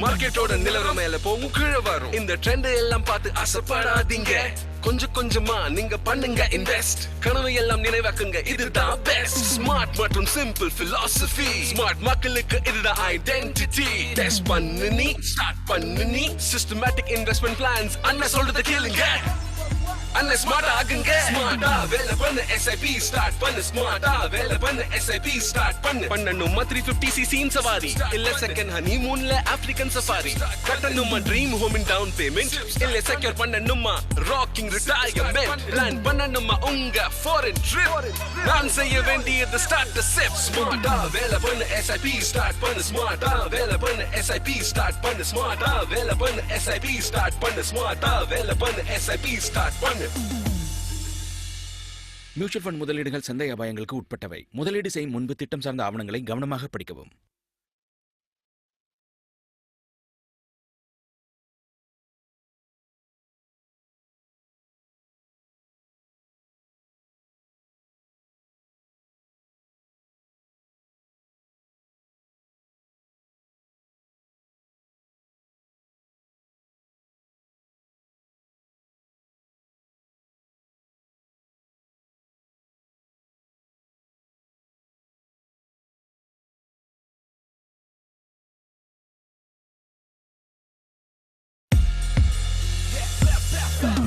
மார்க்கெட்டோட நிலவரம் மேல போகும் கீழே வரும். இந்த ட்ரெண்ட் எல்லாம் பார்த்து ஆசைப்படாதீங்க. கொஞ்சம் கொஞ்சமா நீங்க பண்ணுங்க இன்வெஸ்ட். கனவு எல்லாம் நினைவாக்குங்க, இதுதான் பெஸ்ட். ஸ்மார்ட் மற்றும் சிம்பிள் பிலாசபி. ஸ்மார்ட் மக்களுக்கு இதுதான் ஐடென்டிட்டி. டெஸ்ட் பண்ணு நீ, ஸ்டார்ட் பண்ணு நீ. சிஸ்டமேட்டிக் இன்வெஸ்ட்மெண்ட் பிளான்ஸ் அண்ணா சொல்றத கேளுங்க. அண்ணா ஸ்மார்ட் ஆகுங்க. ஸ்மார்ட்டா வேலை பண்ணு, SIP ஸ்டார்ட் பண்ணு. ஸ்மார்ட்டா வேலை பண்ணு, SIP ஸ்டார்ட் பண்ணு. பண்ணணுமா 350cc சவாரி, இல்ல செகண்ட் ஹனிமூன்ல ஆப்பிரிக்கன் சஃபாரி. கட்டணுமா dream home in down payment, இல்ல செக்யூர் பண்ணணுமா ராக்கிங் ரிட்டையர்மெண்ட். பிளான் பண்ணணுமா உங்க ஃபாரின் ட்ரிப். நான் செய்ய வேண்டியது ஸ்டார்ட் தி சிப். ஸ்மார்ட்டா வேலை பண்ணு, SIP ஸ்டார்ட் பண்ணு. ஸ்மார்ட்டா வேலை பண்ணு, SIP ஸ்டார்ட் பண்ணு. ஸ்மார்ட்டா வேலை பண்ணு, SIP ஸ்டார்ட் பண்ணு. ஸ்மார்ட்டா வேலை பண்ணு, SIP ஸ்டார்ட் பண்ணு. மியூச்சுவல் ஃபண்ட் முதலீடுகள் சந்தை அபாயங்களுக்கு உட்பட்டவை. முதலீடு செய்யும் முன்பு திட்டம் சார்ந்த ஆவணங்களை கவனமாக படிக்கவும்.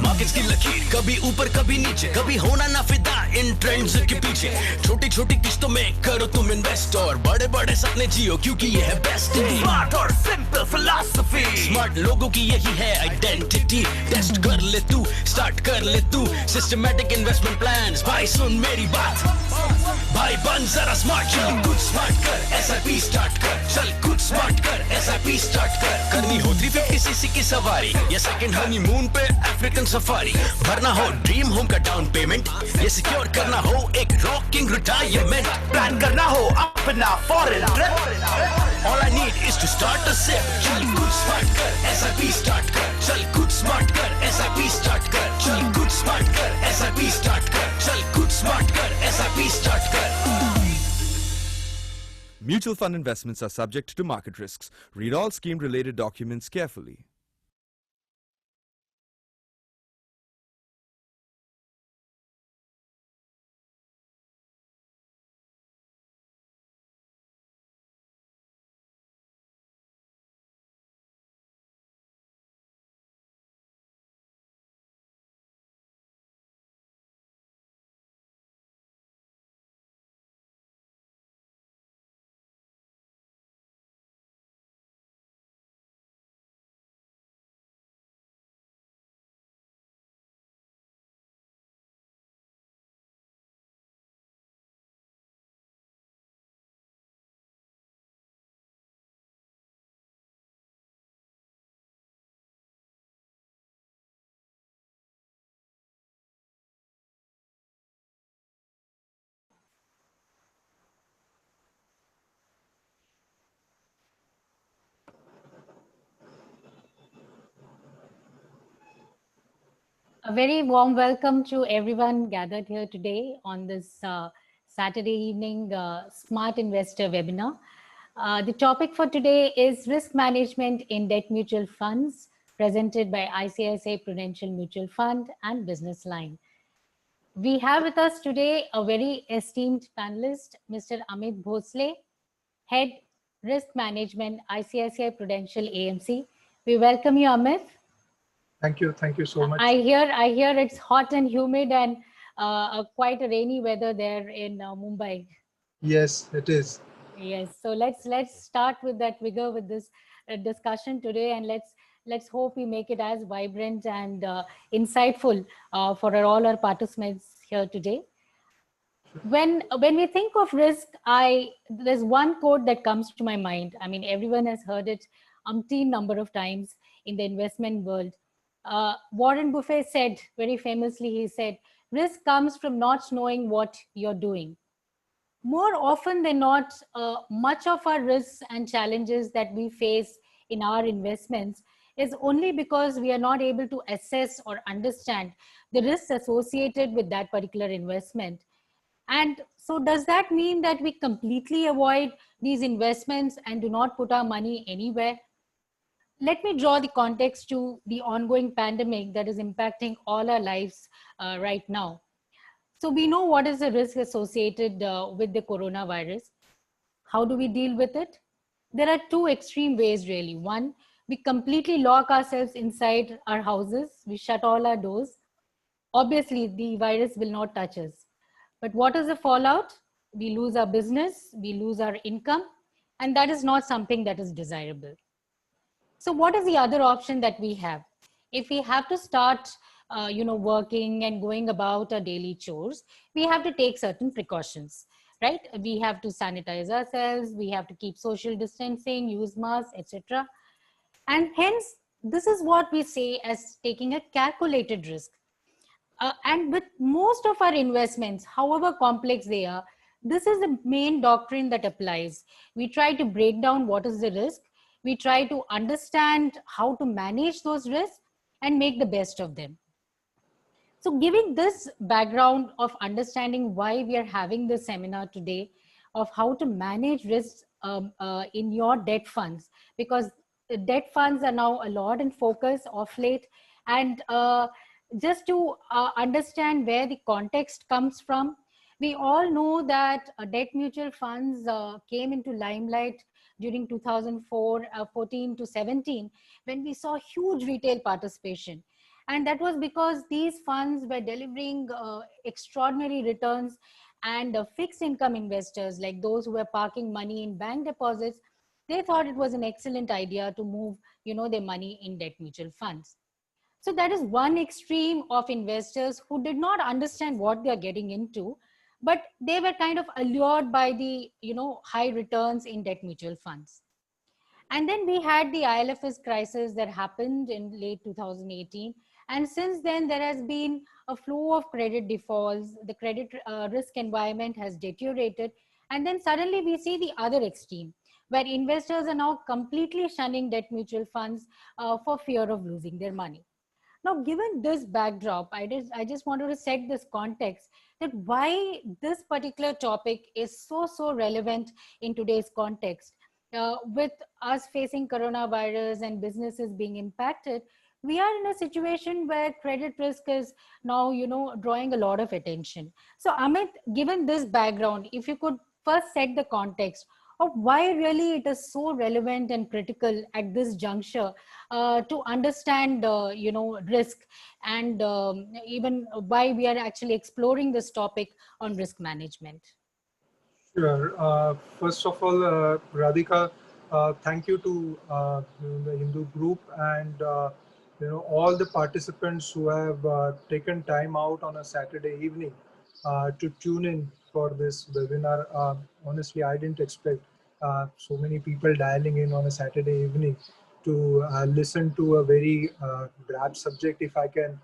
मार्केट्स की लकीर कभी ऊपर कभी नीचे, कभी होना ना फिदा इन ट्रेंड्स के पीछे। छोटी छोटी किस्तों में करो तुम इन्वेस्ट और बड़े बड़े सपने जियो, क्योंकि ये है बेस्ट। स्मार्ट और सिंपल फिलॉसफी, स्मार्ट लोगों की यही है आइडेंटिटी। टेस्ट कर ले तू, स्टार्ट कर ले तू सिस्टमैटिक इन्वेस्टमेंट प्लान्स। भाई सुन मेरी बात, भाई बन जरा स्मार्ट। चल कुछ स्मार्ट कर, SIP स्टार्ट कर। चल कुछ स्मार्ट कर, SIP स्टार्ट कर। करनी हो 350cc की सवारी या सेकंड हनीमून पे अफ्रीकन सफारी। भरना हो ड्रीम होम का डाउन पेमेंट, ये सिक्योर करना हो एक रॉकिंग रिटायरमेंट। प्लान करना हो अपना foreign trip. All I need is to start a SIP. चल कुछ स्मार्ट कर, SIP स्टार्ट कर। चल कुछ स्मार्ट कर, SIP स्टार्ट कर। चल कुछ स्मार्ट कर, SIP स्टार्ट कर। चल कुछ स्मार्ट कर, SIP स्टार्ट कर। Mutual fund investments are subject to market risks. Read all scheme-related documents carefully. A very warm welcome to everyone gathered here today on this Saturday evening Smart Investor webinar. The topic for today is risk management in debt mutual funds, presented by ICICI Prudential Mutual Fund and Business Line. We have with us today a very esteemed panelist, Mr. Amit Bhosle, Head Risk Management, ICICI Prudential AMC. We welcome you, Amit. Thank you so much. I hear it's hot and humid and quite a rainy weather there in Mumbai. Yes, it is. Yes, so let's start with that vigor with this discussion today, and let's hope we make it as vibrant and insightful for all our participants here today. When we think of risk, there's one quote that comes to my mind. I mean, everyone has heard it umpteen number of times in the investment world. Warren Buffett said very famously, he said, risk comes from not knowing what you're doing. More often than not, much of our risks and challenges that we face in our investments is only because we are not able to assess or understand the risks associated with that particular investment. And so does that mean that we completely avoid these investments and do not put our money anywhere? let me draw the context to the ongoing pandemic that is impacting all our lives right now. So we know what is the risk associated with the coronavirus. How do we deal with it? There are two extreme ways really. One, we completely lock ourselves inside our houses. We shut all our doors. Obviously, the virus will not touch us. But what is the fallout? We lose our business, we lose our income, and that is not something that is desirable. So what is the other option that we have? If we have to start, working and going about our daily chores, we have to take certain precautions, right? We have to sanitize ourselves, we have to keep social distancing, use masks, etc. And hence, this is what we say as taking a calculated risk. And with most of our investments, however complex they are, this is the main doctrine that applies. We try to break down what is the risk. We try to understand how to manage those risks and make the best of them. So giving this background of understanding why we are having this seminar today of how to manage risks in your debt funds, because debt funds are now a lot in focus of late. And just to understand where the context comes from, we all know that debt mutual funds came into limelight during 2004, 14 to 17, when we saw huge retail participation. And that was because these funds were delivering extraordinary returns, and fixed income investors, like those who were parking money in bank deposits, they thought it was an excellent idea to move, their money in debt mutual funds. So that is one extreme of investors who did not understand what they are getting into, but they were kind of allured by the, high returns in debt mutual funds. And then we had the IL&FS crisis that happened in late 2018. And since then, there has been a flow of credit defaults. The credit risk environment has deteriorated. And then suddenly we see the other extreme, where investors are now completely shunning debt mutual funds for fear of losing their money. Now, given this backdrop, I just wanted to set this context that why this particular topic is so relevant in today's context. With us facing coronavirus and businesses being impacted, we are in a situation where credit risk is now, drawing a lot of attention. So Amit, given this background, if you could first set the context of why really it is so relevant and critical at this juncture to understand, risk, and even why we are actually exploring this topic on risk management. Sure. First of all, Radhika, thank you to the Hindu group and all the participants who have taken time out on a Saturday evening to tune in for this webinar. Honestly, I didn't expect so many people dialing in on a Saturday evening to listen to a very drab subject, if I can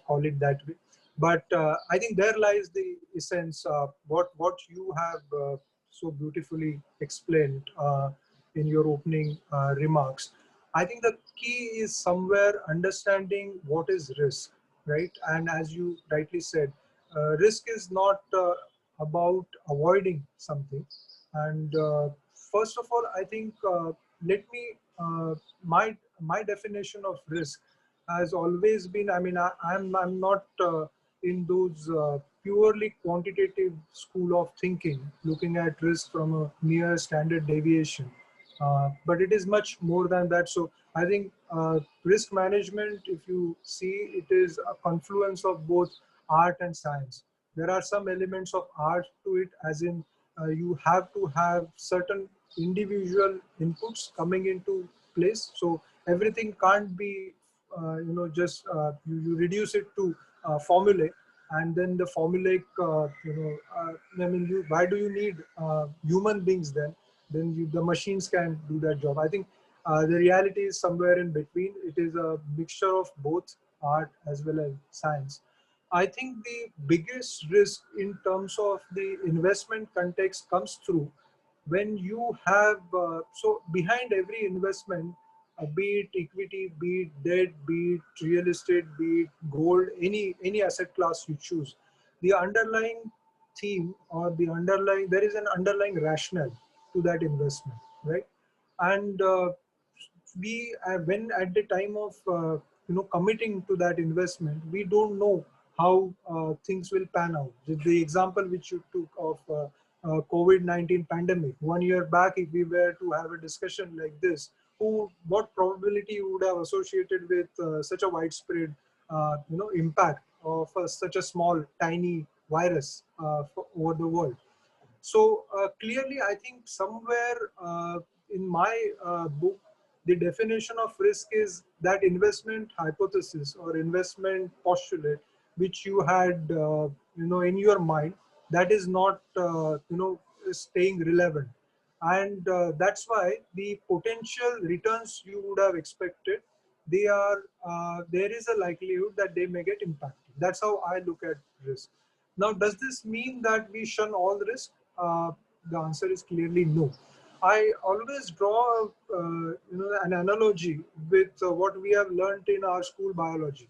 call it that way. But I think there lies the essence of what you have so beautifully explained in your opening remarks. I think the key is somewhere understanding what is risk, right? And as you rightly said, risk is not about avoiding something. And first of all, I think let me my definition of risk has always been. I mean, I'm not in those purely quantitative school of thinking, looking at risk from a mere standard deviation. But it is much more than that. So I think risk management, if you see, it is a confluence of both art and science. There are some elements of art to it, as in you have to have certain individual inputs coming into place. So everything can't be, just you reduce it to formulae, and then the formulaic, I mean, why do you need human beings then? Then the machines can do that job. I think the reality is somewhere in between. It is a mixture of both art as well as science. I think the biggest risk in terms of the investment context comes through when you have, so behind every investment, be it equity, be it debt, be it real estate, be it gold, any asset class you choose, the underlying theme or there is an underlying rationale to that investment, right? And we, when at the time of committing to that investment, we don't know how things will pan out. The example which you took of COVID-19 pandemic, 1 year back, if we were to have a discussion like this, what probability you would have associated with such a widespread impact of such a small tiny virus over the world. So clearly, I think somewhere in my book, the definition of risk is that investment hypothesis or investment postulate which you had in your mind, that is not staying relevant, and that's why the potential returns you would have expected, they are there is a likelihood that they may get impacted. That's how I look at risk. Now, does this mean that we shun all risk? The answer is clearly no. I always draw an analogy with what we have learned in our school biology,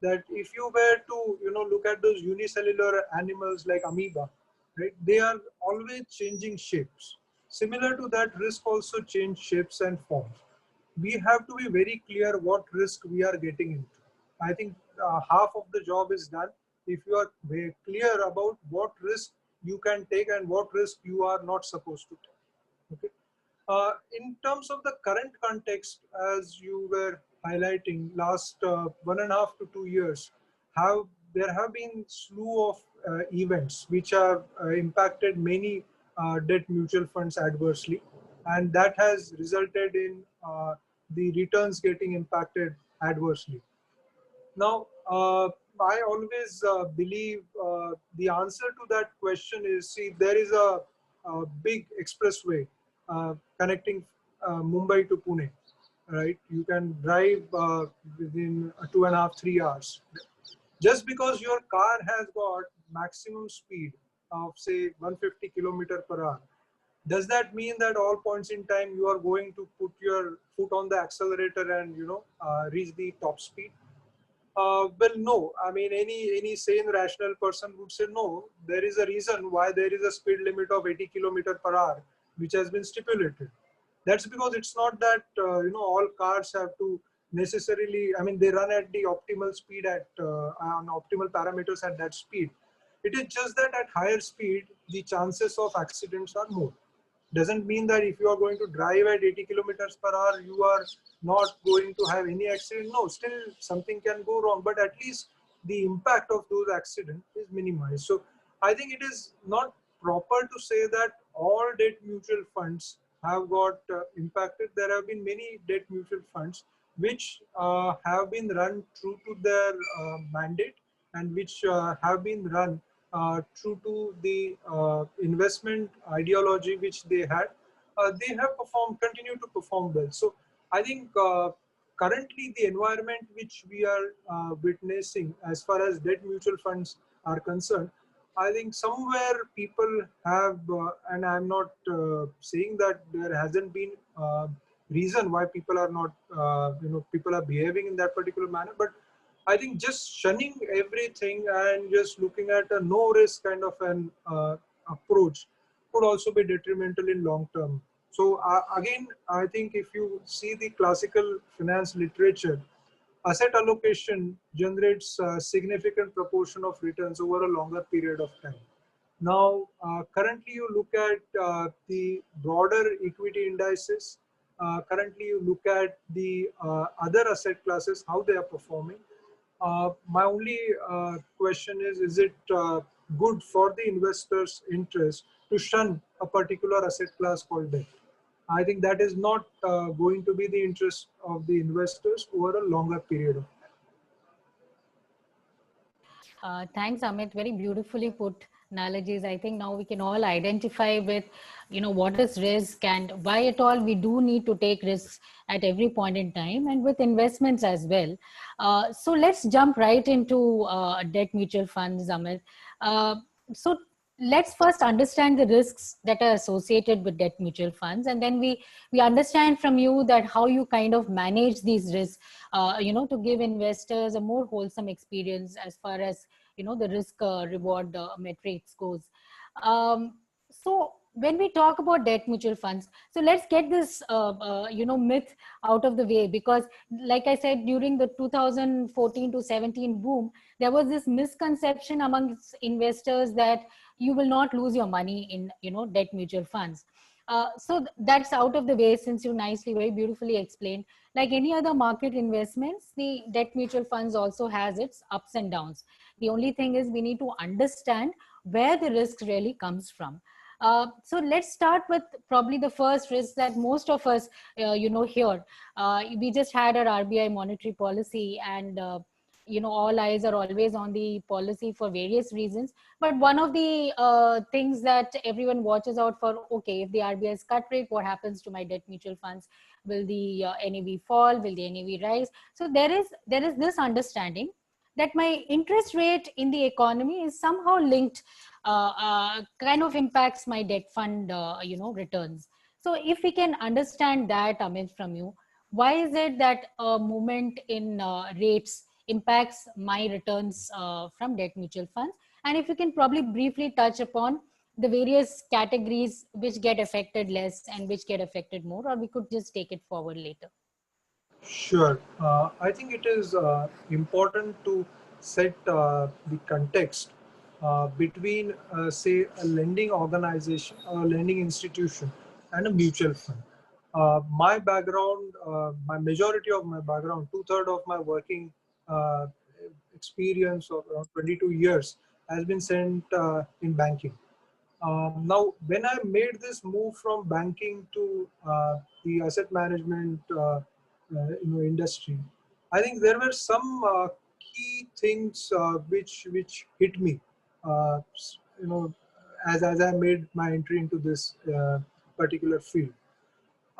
that if you were to look at those unicellular animals like amoeba, right, they are always changing shapes. Similar to that, risk also change shapes and forms. We have to be very clear what risk we are getting into. I think half of the job is done if you are very clear about what risk you can take and what risk you are not supposed to take. Okay. In terms of the current context, as you were highlighting, last 1.5 to 2 years, there have been slew of events which have impacted many debt mutual funds adversely, and that has resulted in the returns getting impacted adversely. Now, I always believe the answer to that question is, see, there is a big expressway connecting Mumbai to Pune, right? You can drive within 2.5, 3 hours. Just because your car has got maximum speed of say 150 kilometer per hour, does that mean that all points in time you are going to put your foot on the accelerator and reach the top speed? Well, no. I mean, any sane, rational person would say no. There is a reason why there is a speed limit of 80 kilometer per hour, which has been stipulated. That's because it's not that all cars have to necessarily. I mean, they run at the optimal speed on optimal parameters at that speed. It is just that at higher speed, the chances of accidents are more. Doesn't mean that if you are going to drive at 80 kilometers per hour, you are not going to have any accident. No, still something can go wrong, but at least the impact of those accidents is minimized. So I think it is not proper to say that all debt mutual funds have got impacted. There have been many debt mutual funds which have been run true to their mandate, and which have been run true to the investment ideology which they had. They have continued to perform well. So I think currently the environment which we are witnessing as far as debt mutual funds are concerned, I think somewhere people have, and I'm not saying that there hasn't been reason why people are not, people are behaving in that particular manner, but I think just shunning everything and just looking at a no risk kind of an approach could also be detrimental in long term. So again, I think if you see the classical finance literature, asset allocation generates a significant proportion of returns over a longer period of time. Now, currently you look at the broader equity indices. Currently you look at the other asset classes, how they are performing. My only question is it good for the investors' interest to shun a particular asset class called debt? I think that is not going to be the interest of the investors over a longer period of time. Thanks, Amit. Very beautifully put analogies. I think now we can all identify with, what is risk and why at all we do need to take risks at every point in time, and with investments as well. So let's jump right into debt mutual funds, Amit. So let's first understand the risks that are associated with debt mutual funds, and then we understand from you that how you kind of manage these risks, to give investors a more wholesome experience as far as the risk reward metrics goes. So when we talk about debt mutual funds, so let's get this myth out of the way, because like I said, during the 2014 to 17 boom, there was this misconception amongst investors that you will not lose your money in debt mutual funds. So that's out of the way, since you nicely, very beautifully explained. Like any other market investments, the debt mutual funds also has its ups and downs. The only thing is we need to understand where the risk really comes from. So let's start with probably the first risk that most of us, here. We just had our RBI monetary policy, and all eyes are always on the policy for various reasons. But one of the things that everyone watches out for, okay, if the RBI's cut rate, what happens to my debt mutual funds? Will the NAV fall? Will the NAV rise? So there is this understanding that my interest rate in the economy is somehow linked, kind of impacts my debt fund, returns. So if we can understand that, Amit, from you, why is it that a movement in rates impacts my returns from debt mutual funds? And if you can probably briefly touch upon the various categories which get affected less and which get affected more, or we could just take it forward later. Sure. I think it is important to set the context between, say, a lending organization, a lending institution, and a mutual fund. My background, my majority of my background, two-thirds of my working uh, experience of around 22 years has been spent in banking. Now, when I made this move from banking to the asset management industry, I think there were some key things which hit me. Uh, you know, as I made my entry into this particular field.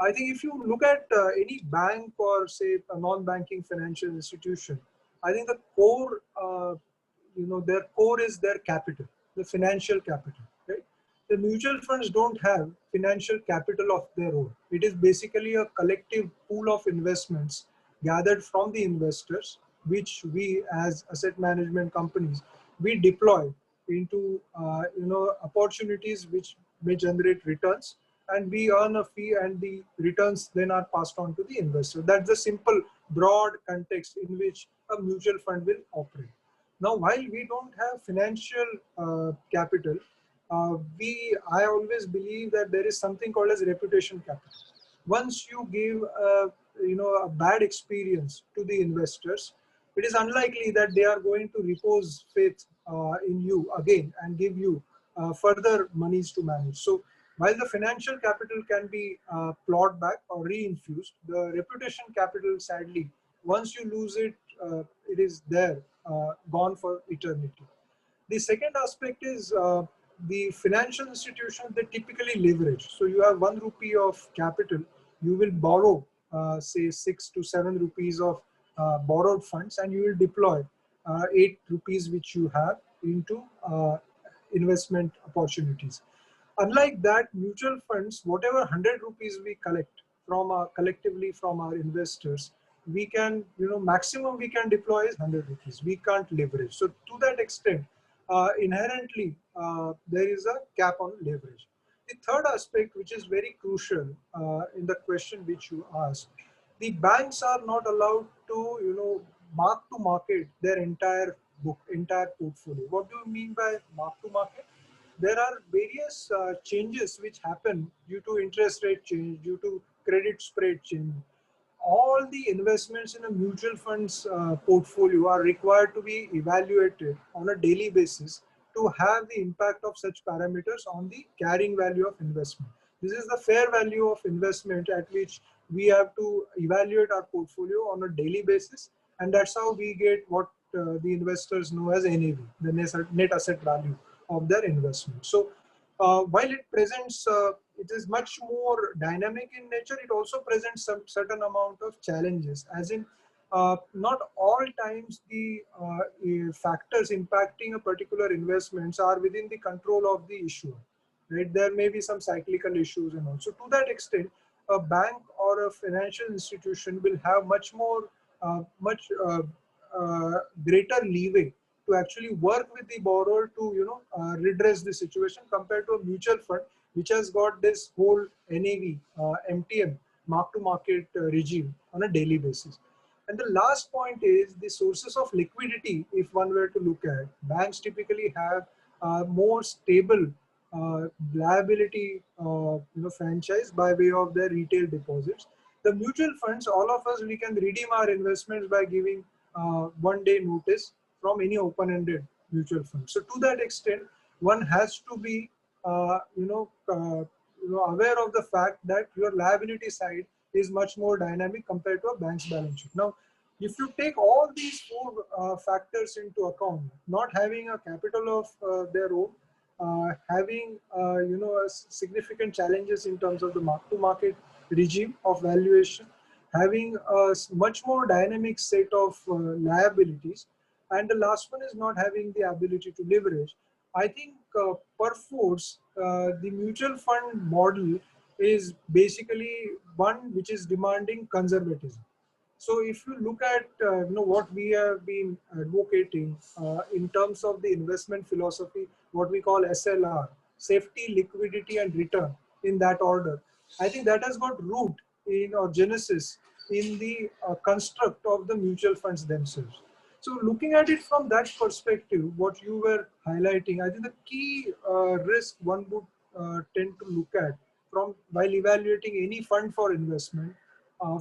I think if you look at any bank or say a non-banking financial institution, I think the core, their core is their capital, the financial capital, right? The mutual funds don't have financial capital of their own. It is basically a collective pool of investments gathered from the investors, which we as asset management companies, we deploy into, opportunities which may generate returns, and we earn a fee, and the returns then are passed on to the investor. That's the simple broad context in which a mutual fund will operate. Now, while we don't have financial capital, I always believe that there is something called as reputation capital. Once you give a bad experience to the investors, it is unlikely that they are going to repose faith in you again and give you further monies to manage. So while the financial capital can be plowed back or reinfused, the reputation capital, sadly, once you lose it, it is there, gone for eternity. The second aspect is the financial institutions, they typically leverage. So you have 1 rupee of capital, you will borrow, say 6 to 7 rupees of borrowed funds, and you will deploy 8 rupees which you have into investment opportunities. Unlike that, mutual funds, whatever 100 rupees we collect from collectively from our investors, we can, maximum we can deploy is 100 rupees. We can't leverage. So to that extent, inherently, there is a cap on leverage. The third aspect, which is very crucial in the question which you asked, the banks are not allowed to, mark to market their entire book, entire portfolio. What do you mean by mark to market? There are various changes which happen due to interest rate change, due to credit spread change. All the investments in a mutual funds portfolio are required to be evaluated on a daily basis to have the impact of such parameters on the carrying value of investment. This is the fair value of investment at which we have to evaluate our portfolio on a daily basis, and that's how we get what the investors know as NAV, the net asset value of their investment. So while it presents, it is much more dynamic in nature, it also presents some certain amount of challenges, as in not all times the factors impacting a particular investments are within the control of the issuer. Right? There may be some cyclical issues and all. So to that extent, a bank or a financial institution will have much more, greater leeway to actually work with the borrower to redress the situation compared to a mutual fund, which has got this whole NAV, MTM, mark-to-market regime on a daily basis. And the last point is the sources of liquidity. If one were to look at, banks typically have more stable liability franchise by way of their retail deposits. The mutual funds, all of us, we can redeem our investments by giving 1 day notice from any open-ended mutual fund. So to that extent, one has to be aware of the fact that your liability side is much more dynamic compared to a bank's balance sheet. Now, if you take all these four factors into account, not having a capital of their own, having significant challenges in terms of the mark-to-market regime of valuation, having a much more dynamic set of liabilities, and the last one is not having the ability to leverage. I think per force, the mutual fund model is basically one which is demanding conservatism. So if you look at what we have been advocating in terms of the investment philosophy, what we call SLR, safety, liquidity, and return, in that order, I think that has got root in or genesis in the construct of the mutual funds themselves. So looking at it from that perspective, what you were highlighting, I think the key risk one would tend to look at from while evaluating any fund for investment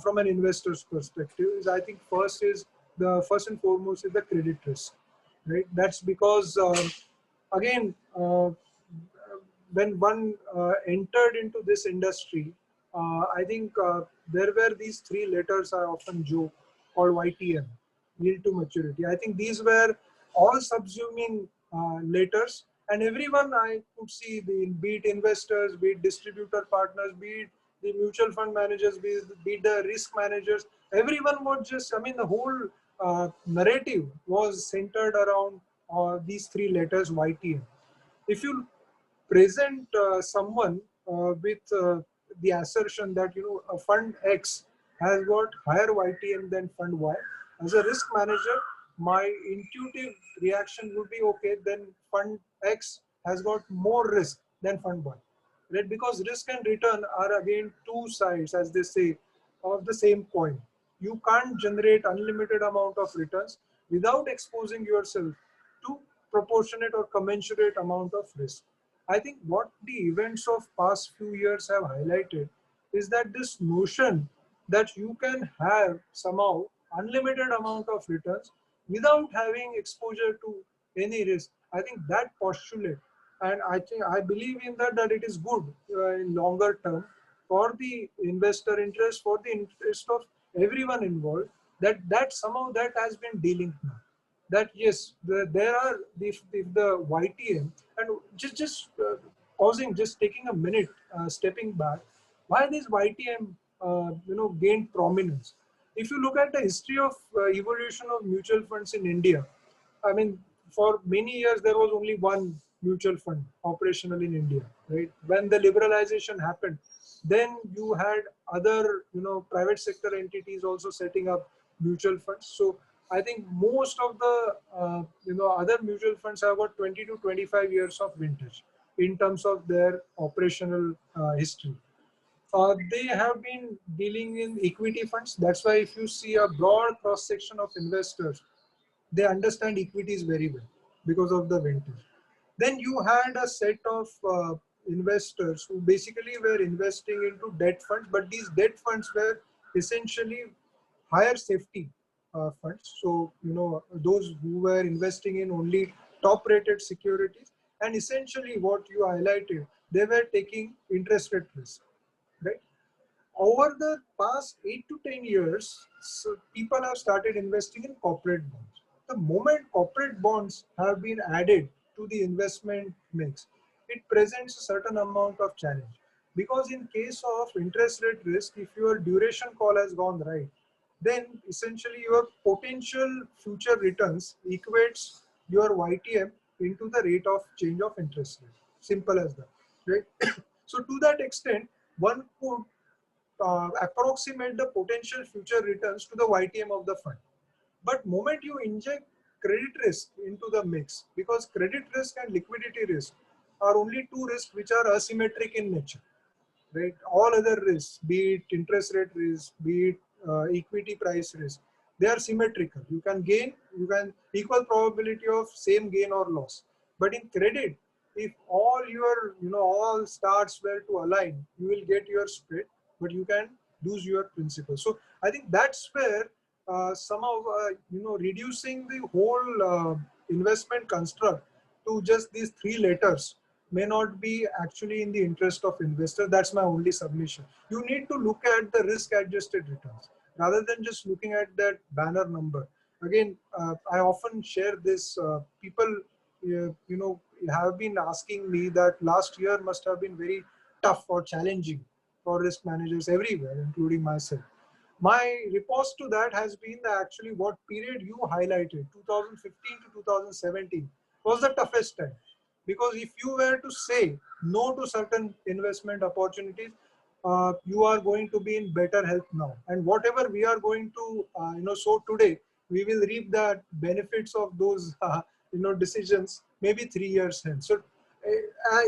from an investor's perspective is, I think first and foremost is the credit risk, right? That's because again, when one entered into this industry, I think there were these three letters I often joke called YTM, yield to maturity. I think these were all subsuming letters, and everyone I could see, be it investors, be it distributor partners, be it the mutual fund managers, be it the risk managers, everyone was just, I mean, the whole narrative was centered around these three letters, YTM. If you present someone with the assertion that a fund X has got higher YTM than fund Y, as a risk manager, my intuitive reaction would be, okay, then fund X has got more risk than fund Y, right? Because risk and return are again two sides, as they say, of the same coin. You can't generate unlimited amount of returns without exposing yourself to proportionate or commensurate amount of risk. I think what the events of past few years have highlighted is that this notion that you can have somehow unlimited amount of returns without having exposure to any risk, I think that postulate, and I believe in that it is good in longer term for the investor interest, for the interest of everyone involved, that somehow that has been delinked now. That yes, there are if the YTM, and just pausing, just taking a minute, stepping back, why this YTM gained prominence. If you look at the history of evolution of mutual funds in India, I mean, for many years there was only one mutual fund operational in India, right? When the liberalization happened, then you had other private sector entities also setting up mutual funds. So I think most of the other mutual funds have about 20 to 25 years of vintage in terms of their operational history. They have been dealing in equity funds. That's why if you see a broad cross section of investors, they understand equities very well because of the vintage. Then you had a set of investors who basically were investing into debt funds, but these debt funds were essentially higher safety funds. So, those who were investing in only top rated securities, and essentially what you highlighted, they were taking interest rate risk, right? Over the past 8 to 10 years, so people have started investing in corporate bonds. The moment corporate bonds have been added to the investment mix, it presents a certain amount of challenge. Because in case of interest rate risk, if your duration call has gone right, then essentially your potential future returns equates your YTM into the rate of change of interest rate. Simple as that, right? So to that extent, one could approximate the potential future returns to the YTM of the fund. But moment you inject credit risk into the mix, because credit risk and liquidity risk are only two risks which are asymmetric in nature, right? All other risks, be it interest rate risk, be it equity price risk, they are symmetrical. You can gain, you can equal probability of same gain or loss. But in credit, if all your, all stars were to align, you will get your spread, but you can lose your principal. So I think that's where some of, reducing the whole investment construct to just these three letters may not be actually in the interest of investor. That's my only submission. You need to look at the risk adjusted returns rather than just looking at that banner number. Again, I often share this. People, have been asking me that last year must have been very tough or challenging for risk managers everywhere, including myself. My response to that has been that actually what period you highlighted, 2015 to 2017, was the toughest time. Because if you were to say no to certain investment opportunities, you are going to be in better health now. And whatever we are going to, sow today, we will reap the benefits of those, decisions maybe 3 years hence. So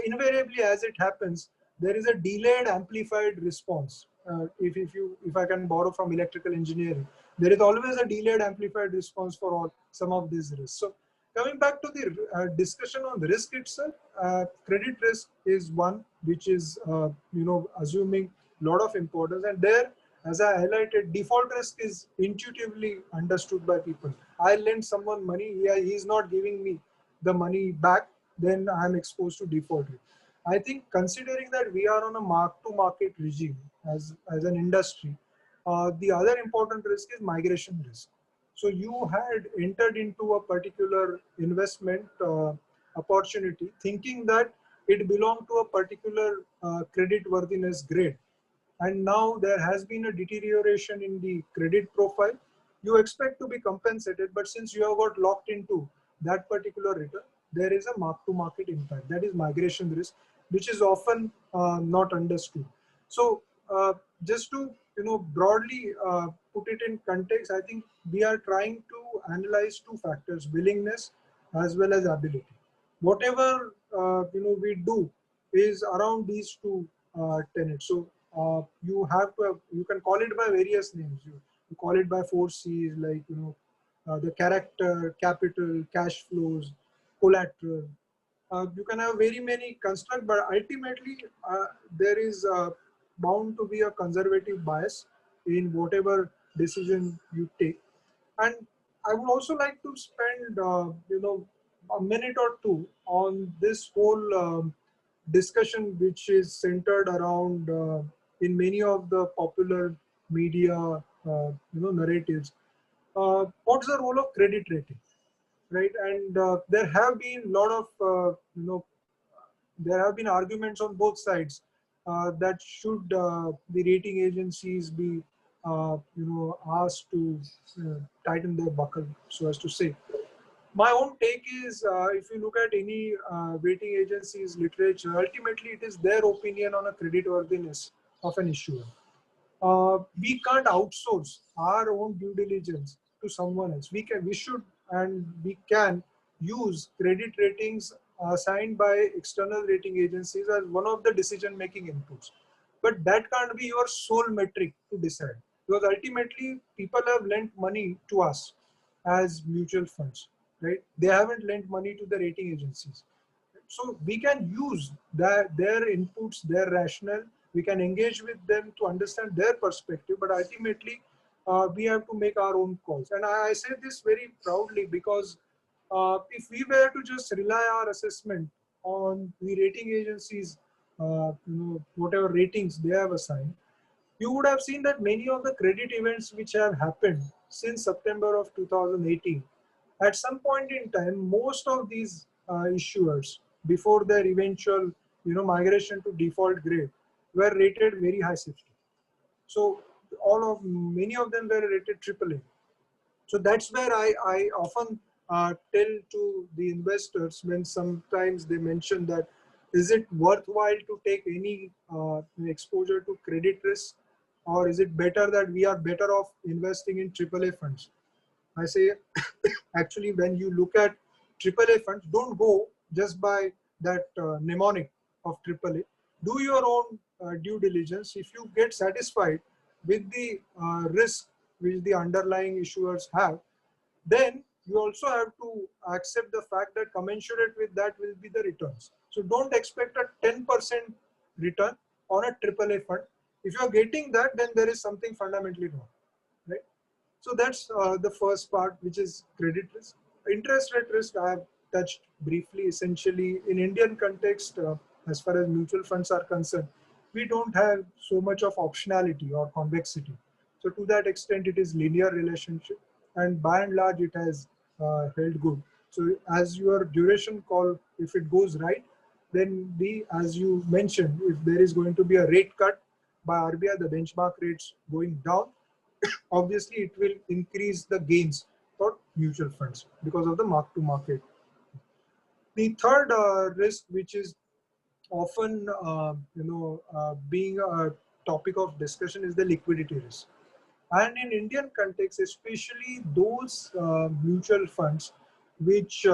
invariably, as it happens, there is a delayed amplified response. If I can borrow from electrical engineering, there is always a delayed amplified response for all some of these risks. So coming back to the discussion on the risk itself, credit risk is one which is assuming a lot of importance, and there, as I highlighted, default risk is intuitively understood by people. I lend someone money, he's not giving me the money back, then I'm exposed to default risk. I think considering that we are on a mark-to-market regime as an industry, the other important risk is migration risk. So you had entered into a particular investment opportunity thinking that it belonged to a particular credit worthiness grade. And now there has been a deterioration in the credit profile. You expect to be compensated, but since you have got locked into that particular return, there is a mark-to-market impact. That is migration risk, which is often not understood. So just to broadly put it in context, I think we are trying to analyze two factors: willingness as well as ability. Whatever we do is around these two tenets. So you have to have, you can call it by various names. You call it by 4 C's, like the character, capital, cash flows, collateral. You can have very many constructs, but ultimately there is bound to be a conservative bias in whatever decision you take. And I would also like to spend a minute or two on this whole discussion, which is centered around in many of the popular media narratives. What's the role of credit rating? Right, and there have been a lot of there have been arguments on both sides that should the rating agencies be asked to tighten their buckle, so as to say. My own take is, if you look at any rating agencies literature, ultimately it is their opinion on a credit worthiness of an issuer. We can't outsource our own due diligence to someone else. We should, and we can use credit ratings assigned by external rating agencies as one of the decision-making inputs. But that can't be your sole metric to decide, because ultimately people have lent money to us as mutual funds, right? They haven't lent money to the rating agencies. So we can use their inputs, their rationale. We can engage with them to understand their perspective, but ultimately we have to make our own calls. And I say this very proudly because if we were to just rely our assessment on the rating agencies, whatever ratings they have assigned, you would have seen that many of the credit events which have happened since September of 2018, at some point in time, most of these issuers, before their eventual migration to default grade, were rated very high safety. So many of them were rated AAA. So that's where I often tell to the investors, when sometimes they mention that, is it worthwhile to take any exposure to credit risk, or is it better that we are better off investing in AAA funds? I say, actually, when you look at AAA funds, don't go just by that mnemonic of AAA. Do your own due diligence. If you get satisfied with the risk which the underlying issuers have, then you also have to accept the fact that commensurate with that will be the returns. So don't expect a 10% return on a AAA fund. If you are getting that, then there is something fundamentally wrong, right? So that's the first part, which is credit risk. Interest rate risk I have touched briefly. Essentially, in Indian context, as far as mutual funds are concerned, we don't have so much of optionality or convexity. So to that extent, it is linear relationship, and by and large, it has held good. So as your duration call, if it goes right, then as you mentioned, if there is going to be a rate cut by RBI, the benchmark rates going down, obviously it will increase the gains for mutual funds because of the mark to market. The third risk, which is often being a topic of discussion, is the liquidity risk. And in Indian context, especially those mutual funds which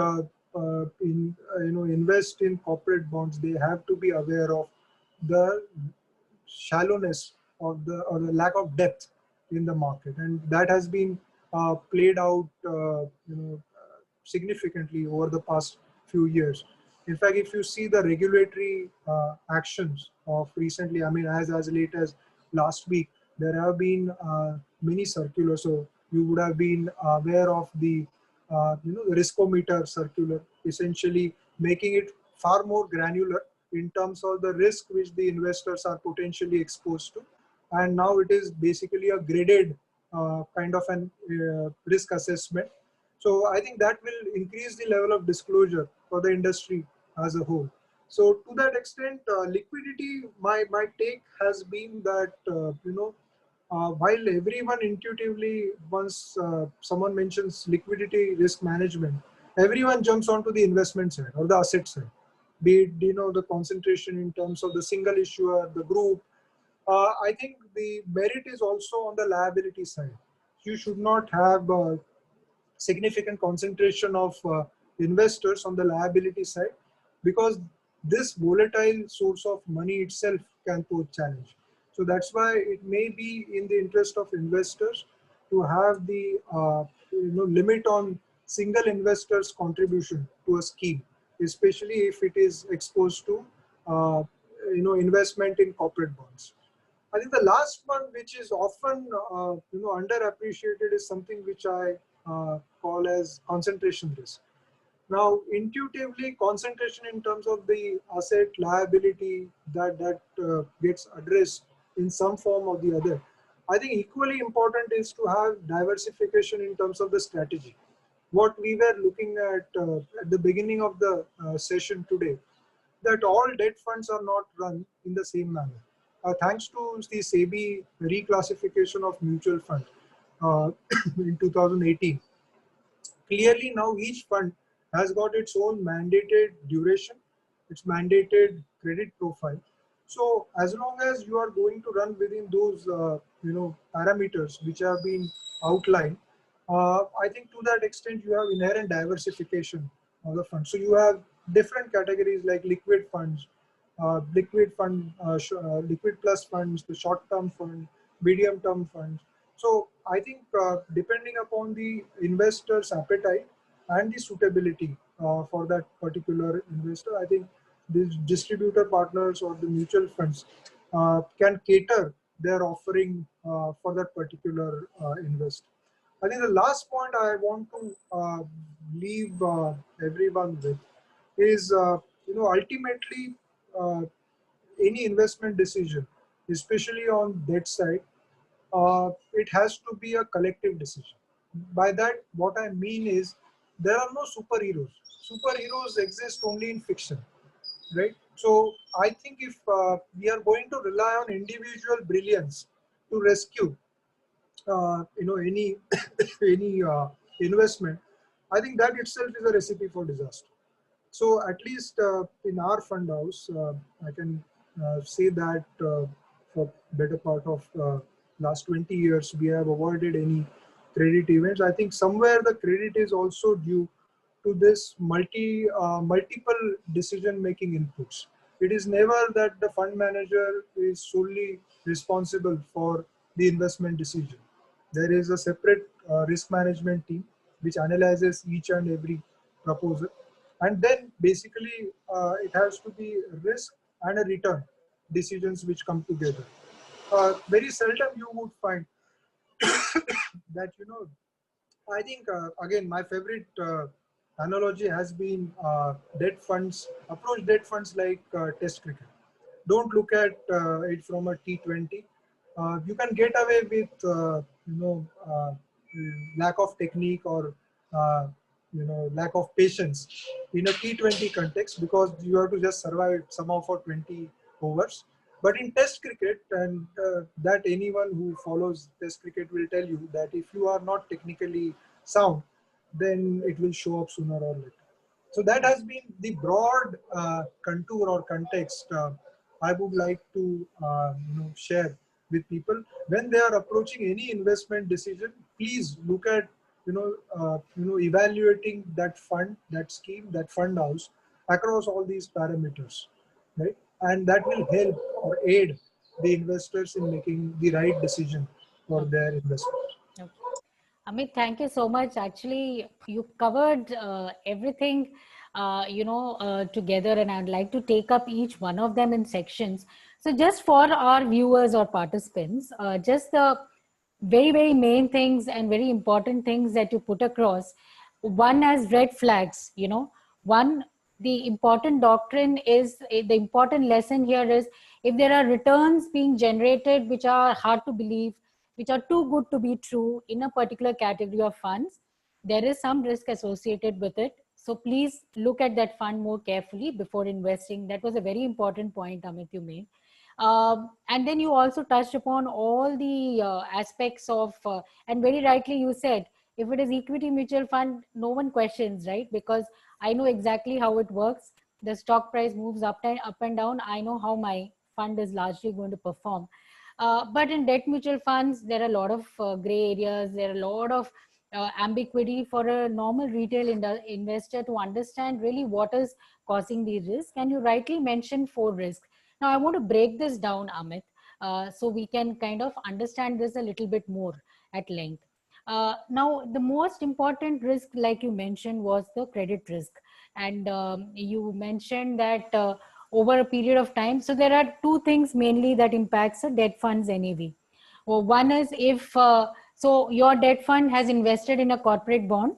invest in corporate bonds, they have to be aware of the shallowness of the or the lack of depth in the market, and that has been played out significantly over the past few years. In fact, if you see the regulatory actions of recently, I mean, as late as last week, there have been many circulars. So you would have been aware of the the riskometer circular, essentially making it far more granular in terms of the risk which the investors are potentially exposed to. And now it is basically a graded kind of an risk assessment. So I think that will increase the level of disclosure for the industry as a whole. So to that extent, liquidity, my take has been that, while everyone intuitively, once someone mentions liquidity risk management, everyone jumps onto the investment side or the asset side, be it, the concentration in terms of the single issuer, the group. I think the merit is also on the liability side. You should not have significant concentration of investors on the liability side, because this volatile source of money itself can pose challenge. So that's why it may be in the interest of investors to have the limit on single investors' contribution to a scheme, especially if it is exposed to investment in corporate bonds. I think the last one, which is often underappreciated, is something which I call as concentration risk. Now, intuitively, concentration in terms of the asset liability that gets addressed in some form or the other. I think equally important is to have diversification in terms of the strategy. What we were looking at the beginning of the session today, that all debt funds are not run in the same manner. Thanks to the SEBI reclassification of mutual fund in 2018, clearly now each fund has got its own mandated duration, its mandated credit profile. So as long as you are going to run within those parameters which have been outlined, I think to that extent you have inherent diversification of the fund. So you have different categories like liquid funds, liquid plus funds, the short-term fund, medium-term funds. So I think depending upon the investor's appetite and the suitability for that particular investor, I think these distributor partners or the mutual funds can cater their offering for that particular investor. I think the last point I want to leave everyone with is, ultimately any investment decision, especially on debt side, it has to be a collective decision. By that, what I mean is there are no superheroes. Superheroes exist only in fiction, right? So I think if we are going to rely on individual brilliance to rescue, any any investment, I think that itself is a recipe for disaster. So at least in our fund house, I can say that for better part of last 20 years, we have avoided any credit events. I think somewhere the credit is also due to this multiple decision making inputs. It is never that the fund manager is solely responsible for the investment decision. There is a separate risk management team which analyzes each and every proposal, and then basically it has to be risk and a return decisions which come together. Very seldom you would find that, I think again my favorite analogy has been debt funds. Approach debt funds like Test cricket. Don't look at it from a T20. You can get away with lack of technique or lack of patience in a T20 context, because you have to just survive somehow for 20 overs. But in Test cricket, and that anyone who follows Test cricket will tell you that if you are not technically sound, then it will show up sooner or later. So that has been the broad contour or context I would like to share with people when they are approaching any investment decision. Please look at evaluating that fund, that scheme, that fund house across all these parameters, right? And that will help or aid the investors in making the right decision for their investment. Okay. Amit, thank you so much. Actually, you covered everything, together, and I'd like to take up each one of them in sections. So just for our viewers or participants, just the very, very main things and very important things that you put across. One as red flags, one, the important doctrine is, the important lesson here is, if there are returns being generated which are hard to believe, which are too good to be true in a particular category of funds, there is some risk associated with it. So please look at that fund more carefully before investing. That was a very important point, Amit, you made. And then you also touched upon all the aspects of, and very rightly you said, if it is equity mutual fund, no one questions, right? Because I know exactly how it works. The stock price moves up and down. I know how my fund is largely going to perform. But in debt mutual funds, there are a lot of gray areas. There are a lot of ambiguity for a normal retail investor to understand really what is causing the risk. And you rightly mentioned 4 risks. Now, I want to break this down, Amit, so we can kind of understand this a little bit more at length. Now, the most important risk, like you mentioned, was the credit risk. And you mentioned that over a period of time, so there are 2 things mainly that impacts a debt fund's NAV. Well, one is if, so your debt fund has invested in a corporate bond.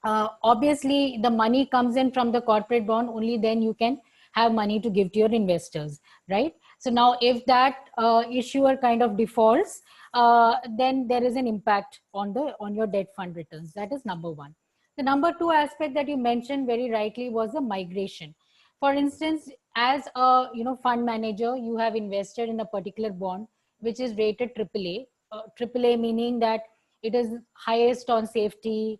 Obviously, the money comes in from the corporate bond, only then you can have money to give to your investors, right? So now if that issuer kind of defaults, then there is an impact on your debt fund returns. That is number 1. The number 2 aspect that you mentioned very rightly was the migration. For instance, as a fund manager, you have invested in a particular bond which is rated AAA. AAA meaning that it is highest on safety.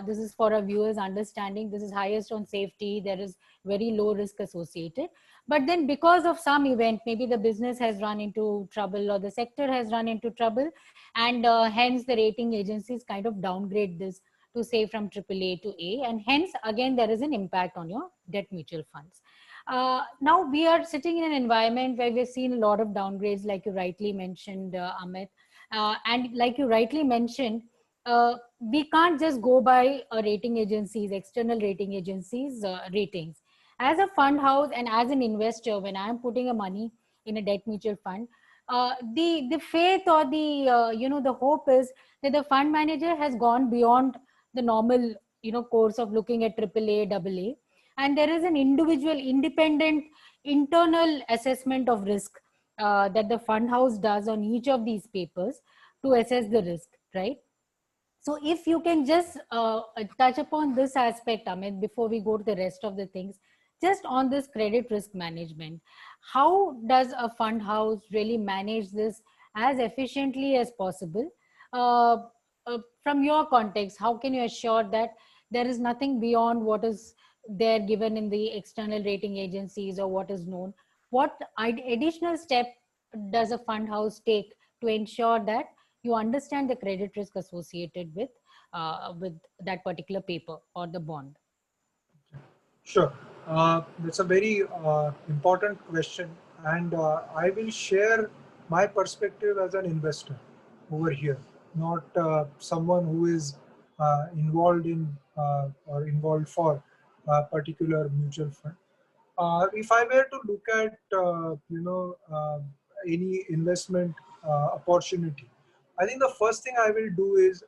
This is for our viewers' understanding. This is highest on safety. There is very low risk associated. But then because of some event, maybe the business has run into trouble or the sector has run into trouble, and hence the rating agencies kind of downgrade this to say from AAA to A, and hence again there is an impact on your debt mutual funds. Now we are sitting in an environment where we've seen a lot of downgrades, like you rightly mentioned, Amit. And like you rightly mentioned, we can't just go by rating agencies, external rating agencies ratings. As a fund house and as an investor, when I'm putting a money in a debt mutual fund, the faith or the hope is that the fund manager has gone beyond the normal course of looking at AAA, AA, and there is an individual, independent, internal assessment of risk that the fund house does on each of these papers to assess the risk, right? So if you can just touch upon this aspect, Amit, before we go to the rest of the things, just on this credit risk management, how does a fund house really manage this as efficiently as possible? From your context, how can you assure that there is nothing beyond what is there given in the external rating agencies or what is known? What additional step does a fund house take to ensure that you understand the credit risk associated with that particular paper or the bond? Sure. That's a very important question, and I will share my perspective as an investor over here, not someone who is involved in or involved for a particular mutual fund. If I were to look at any investment opportunity, I think the first thing I will do is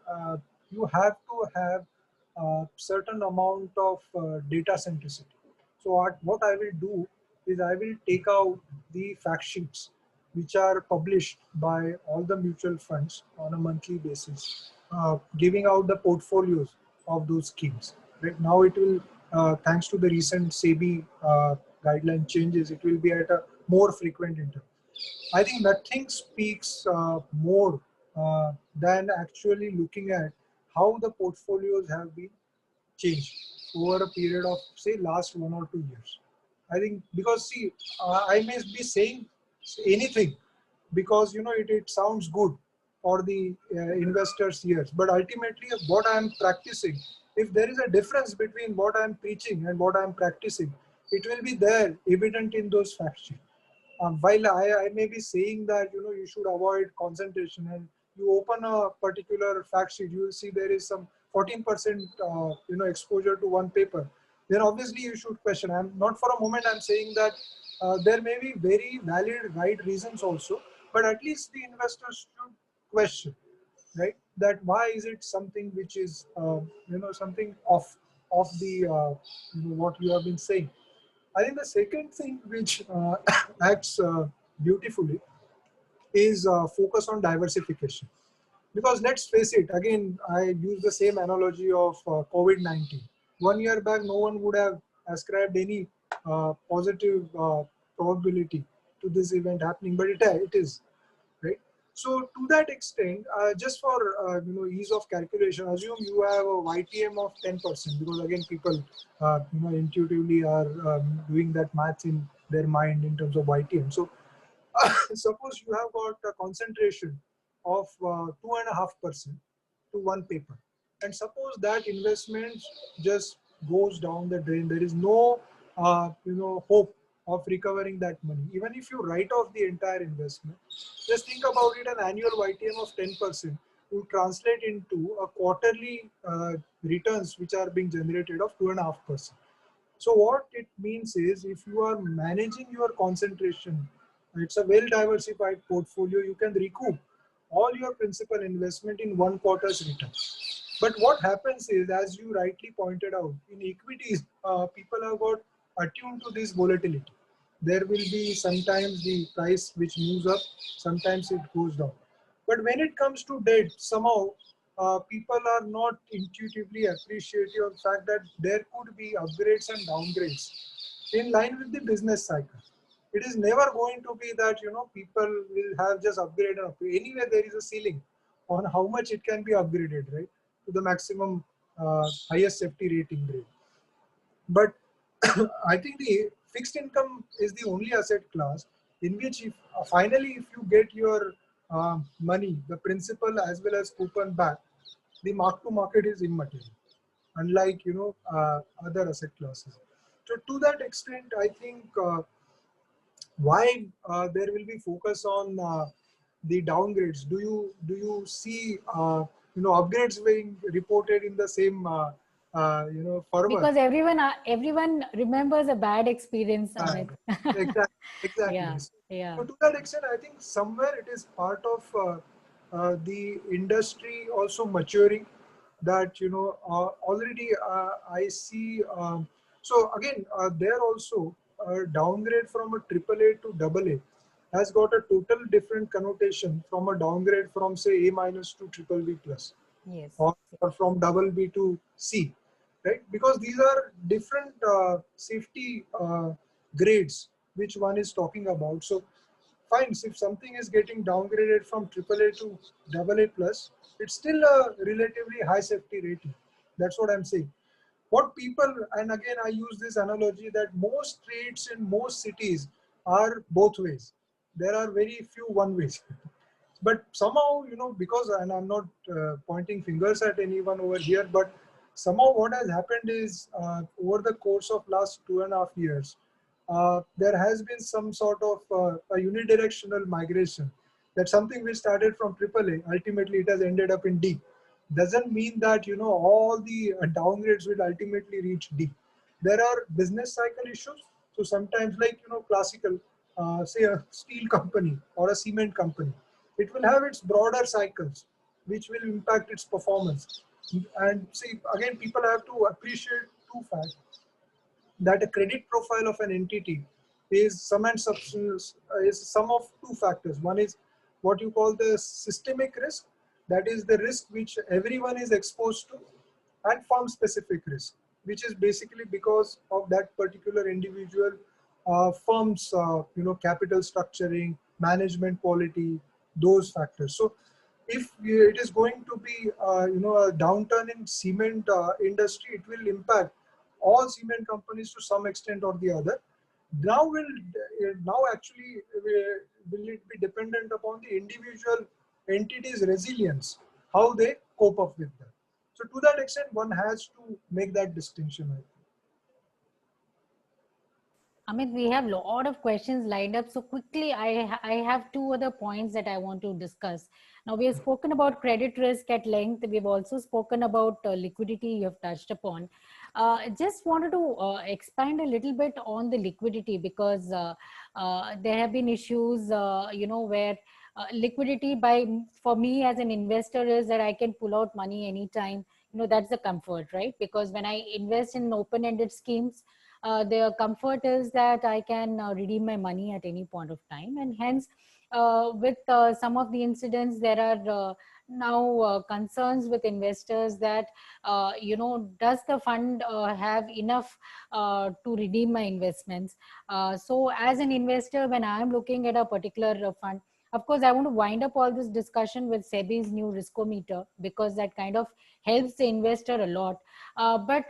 you have to have a certain amount of data centricity. So what I will do is I will take out the fact sheets which are published by all the mutual funds on a monthly basis, giving out the portfolios of those schemes. Right now, it will, thanks to the recent SEBI guideline changes, it will be at a more frequent interval. I think nothing speaks more than actually looking at how the portfolios have been changed over a period of say last 1 or 2 years. I think because see, I may be saying anything because it sounds good for the investors' ears, but ultimately what I am practicing, if there is a difference between what I am preaching and what I am practicing, it will be there evident in those fact sheets. While I may be saying that you should avoid concentration, and you open a particular fact sheet, you will see there is some 14% exposure to one paper. Then obviously you should question. I'm not for a moment I'm saying that there may be very valid right reasons also, but at least the investors should question, right? That why is it something which is something of the what you have been saying. I think the second thing which acts beautifully is focus on diversification. Because let's face it, again, I use the same analogy of COVID-19. 1 year back, no one would have ascribed any positive probability to this event happening, but it is, right? So to that extent, just for ease of calculation, assume you have a YTM of 10%, because again people intuitively are doing that maths in their mind in terms of YTM. So suppose you have got a concentration of 2.5% to one paper, and suppose that investment just goes down the drain. There is no hope of recovering that money. Even if you write off the entire investment, just think about it. An annual YTM of 10% will translate into a quarterly returns which are being generated of 2.5%. So what it means is, if you are managing your concentration, it's a well diversified portfolio, you can recoup all your principal investment in one quarter's return. But what happens is, as you rightly pointed out, in equities, people have got attuned to this volatility. There will be sometimes the price which moves up, sometimes it goes down. But when it comes to debt, somehow people are not intuitively appreciative of the fact that there could be upgrades and downgrades in line with the business cycle. It is never going to be that people will have just upgrade and upgrade. Anyway, there is a ceiling on how much it can be upgraded, right, to the maximum highest safety rating grade. But I think the fixed income is the only asset class in which, if finally if you get your money, the principal as well as coupon back, the mark to market is immaterial, unlike other asset classes. So to that extent, I think why there will be focus on the downgrades. Do you see upgrades being reported in the same fervor? Because everyone remembers a bad experience, Amit. Exactly. Yeah, yeah. So to that extent, I think somewhere it is part of the industry also maturing. That already I see. So again, there also downgrade from a AAA to AA has got a total different connotation from a downgrade from say A minus to BBB plus, Yes. or from BB to C, right? Because these are different safety grades which one is talking about. So fine, if something is getting downgraded from AAA to AA plus, it's still a relatively high safety rating. That's what I'm saying. What people, and again I use this analogy, that most streets in most cities are both ways. There are very few one ways. But somehow, because, and I'm not pointing fingers at anyone over here, but somehow what has happened is over the course of last 2.5 years, there has been some sort of a unidirectional migration. That something which started from AAA, ultimately it has ended up in D. Doesn't mean that all the downgrades will ultimately reach D. There are business cycle issues. So sometimes, like classical, say a steel company or a cement company, it will have its broader cycles, which will impact its performance. And see, again, people have to appreciate two facts: that a credit profile of an entity is sum and substance, is sum of two factors. One is what you call the systemic risk, that is the risk which everyone is exposed to, and firm specific risk, which is basically because of that particular individual firm's capital structuring, management quality, those factors. So if it is going to be a downturn in cement industry, it will impact all cement companies to some extent or the other. Now actually will it be dependent upon the individual entity's resilience, how they cope up with that. So to that extent, one has to make that distinction, I think. Amit, we have a lot of questions lined up. So quickly, I have two other points that I want to discuss. Now, we have spoken about credit risk at length. We've also spoken about liquidity you have touched upon. Just wanted to expand a little bit on the liquidity, because there have been issues, where liquidity for me as an investor is that I can pull out money anytime. That's the comfort, right? Because when I invest in open-ended schemes, the comfort is that I can redeem my money at any point of time. And hence, with some of the incidents, there are now concerns with investors that, does the fund have enough to redeem my investments? So as an investor, when I'm looking at a particular fund, of course, I want to wind up all this discussion with SEBI's new riskometer, because that kind of helps the investor a lot. But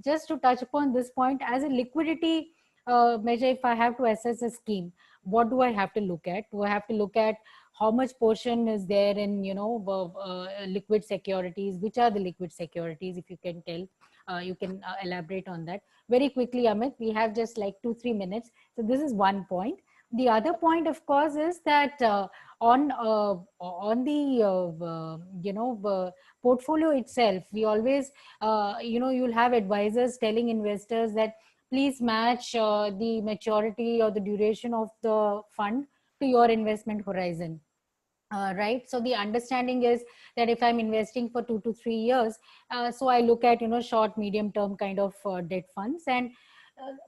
just to touch upon this point, as a liquidity measure, if I have to assess a scheme, what do I have to look at? Do I have to look at how much portion is there in, liquid securities? Which are the liquid securities? If you can tell, you can elaborate on that very quickly, Amit. We have just like 2-3 minutes. So this is one point. The other point, of course, is that on the portfolio itself, we always you'll have advisors telling investors that please match the maturity or the duration of the fund to your investment horizon. Right. So the understanding is that if I'm investing for 2 to 3 years, so I look at short, medium term kind of debt funds. And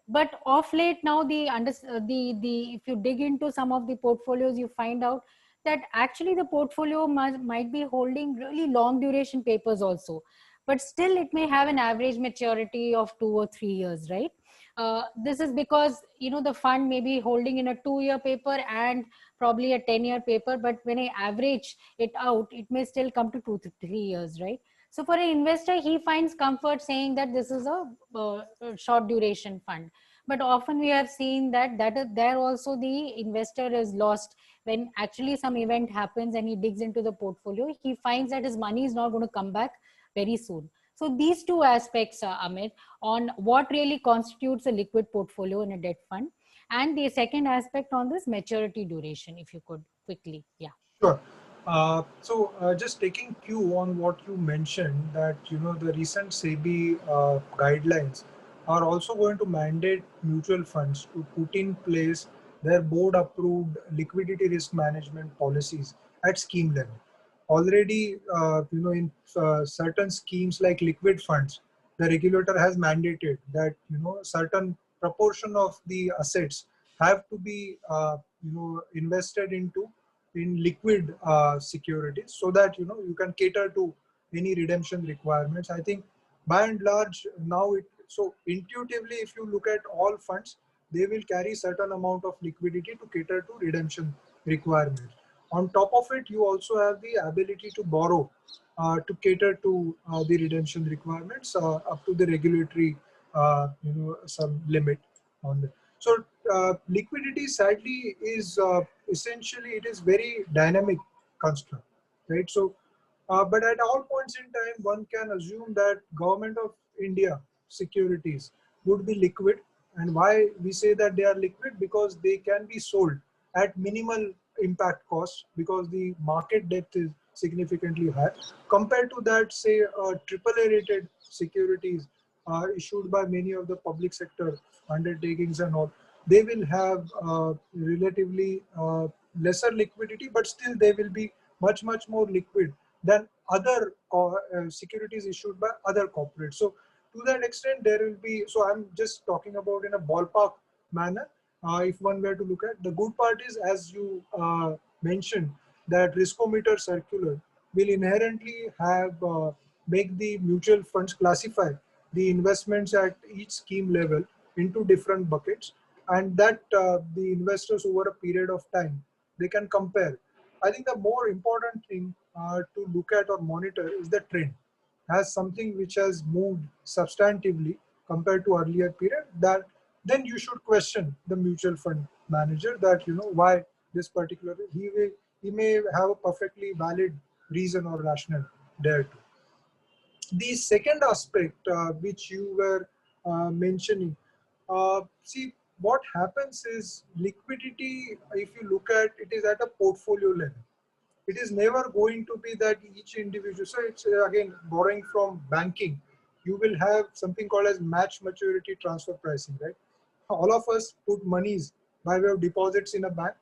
but of late now, if you dig into some of the portfolios, you find out that actually the portfolio might be holding really long duration papers also, but still it may have an average maturity of 2 or 3 years, right? This is because the fund may be holding in a 2-year paper and probably a 10-year paper, but when I average it out, it may still come to 2 to 3 years, right? So for an investor, he finds comfort saying that this is a short duration fund. But often we have seen that there also the investor is lost when actually some event happens and he digs into the portfolio. He finds that his money is not going to come back very soon. So these two aspects, Amit, on what really constitutes a liquid portfolio in a debt fund, and the second aspect on this maturity duration, if you could quickly. Yeah. Sure. Just taking cue on what you mentioned, that the recent SEBI guidelines are also going to mandate mutual funds to put in place their board approved liquidity risk management policies at scheme level. Already, in certain schemes like liquid funds, the regulator has mandated that certain proportion of the assets have to be invested in liquid securities, so that you can cater to any redemption requirements. I think by and large now so intuitively, if you look at all funds, they will carry certain amount of liquidity to cater to redemption requirements. On top of it, you also have the ability to borrow to cater to the redemption requirements up to the regulatory some limit on the. So liquidity sadly is essentially, it is very dynamic construct, right? So But at all points in time, one can assume that Government of India securities would be liquid. And why we say that they are liquid? Because they can be sold at minimal impact cost, because the market depth is significantly high. Compared to that, say, AAA rated securities issued by many of the public sector undertakings and all, they will have relatively lesser liquidity, but still they will be much more liquid than other securities issued by other corporates. So to that extent, there will be, so I'm just talking about in a ballpark manner. If one were to look at, the good part is, as you mentioned, that riskometer circular will inherently have make the mutual funds classify the investments at each scheme level into different buckets, and that the investors over a period of time, they can compare. I think the more important thing to look at or monitor is the trend. Has something which has moved substantively compared to earlier period, that then you should question the mutual fund manager, that why this particular, he may have a perfectly valid reason or rationale there too. The second aspect which you were mentioning, see, what happens is liquidity, if you look at it, is at a portfolio level. It is never going to be that each individual. So it's again borrowing from banking. You will have something called as match maturity transfer pricing, right? All of us put monies by way of deposits in a bank.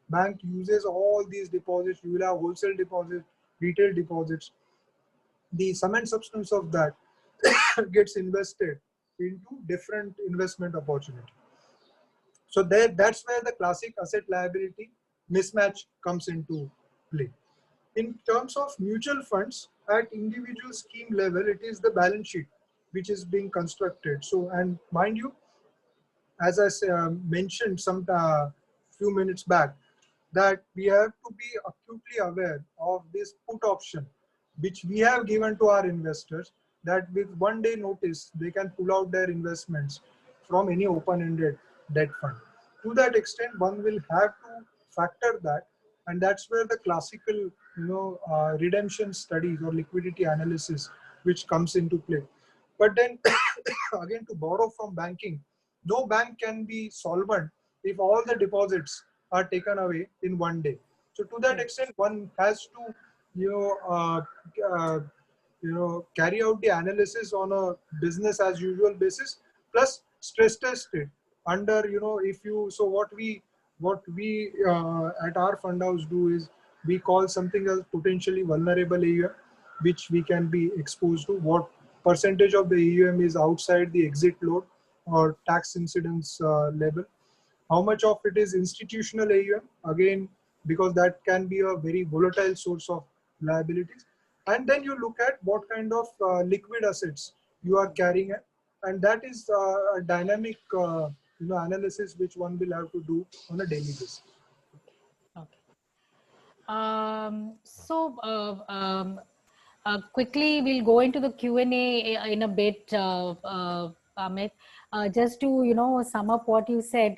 Bank uses all these deposits. You will have wholesale deposits, retail deposits. The sum and substance of that gets invested into different investment opportunity. So that's where the classic asset liability mismatch comes into play. In terms of mutual funds, at individual scheme level, it is the balance sheet which is being constructed. So, and mind you, as I mentioned some few minutes back, that we have to be acutely aware of this put option, which we have given to our investors, that with 1 day notice, they can pull out their investments from any open-ended debt fund. To that extent, one will have to factor that, and that's where the classical, redemption studies or liquidity analysis, which comes into play. But then, again, to borrow from banking, no bank can be solvent if all the deposits are taken away in 1 day. So to that extent, one has to, carry out the analysis on a business as usual basis, plus stress test it under, if you, so what we at our fund house do is, we call something as potentially vulnerable AUM, which we can be exposed to. What percentage of the AUM is outside the exit load or tax incidence level? How much of it is institutional AUM? Again, because that can be a very volatile source of liabilities. And then you look at what kind of liquid assets you are carrying at, and that is a dynamic analysis which one will have to do on a daily basis. Okay. Quickly, we'll go into the Q&A in a bit, Amit. Just to sum up what you said,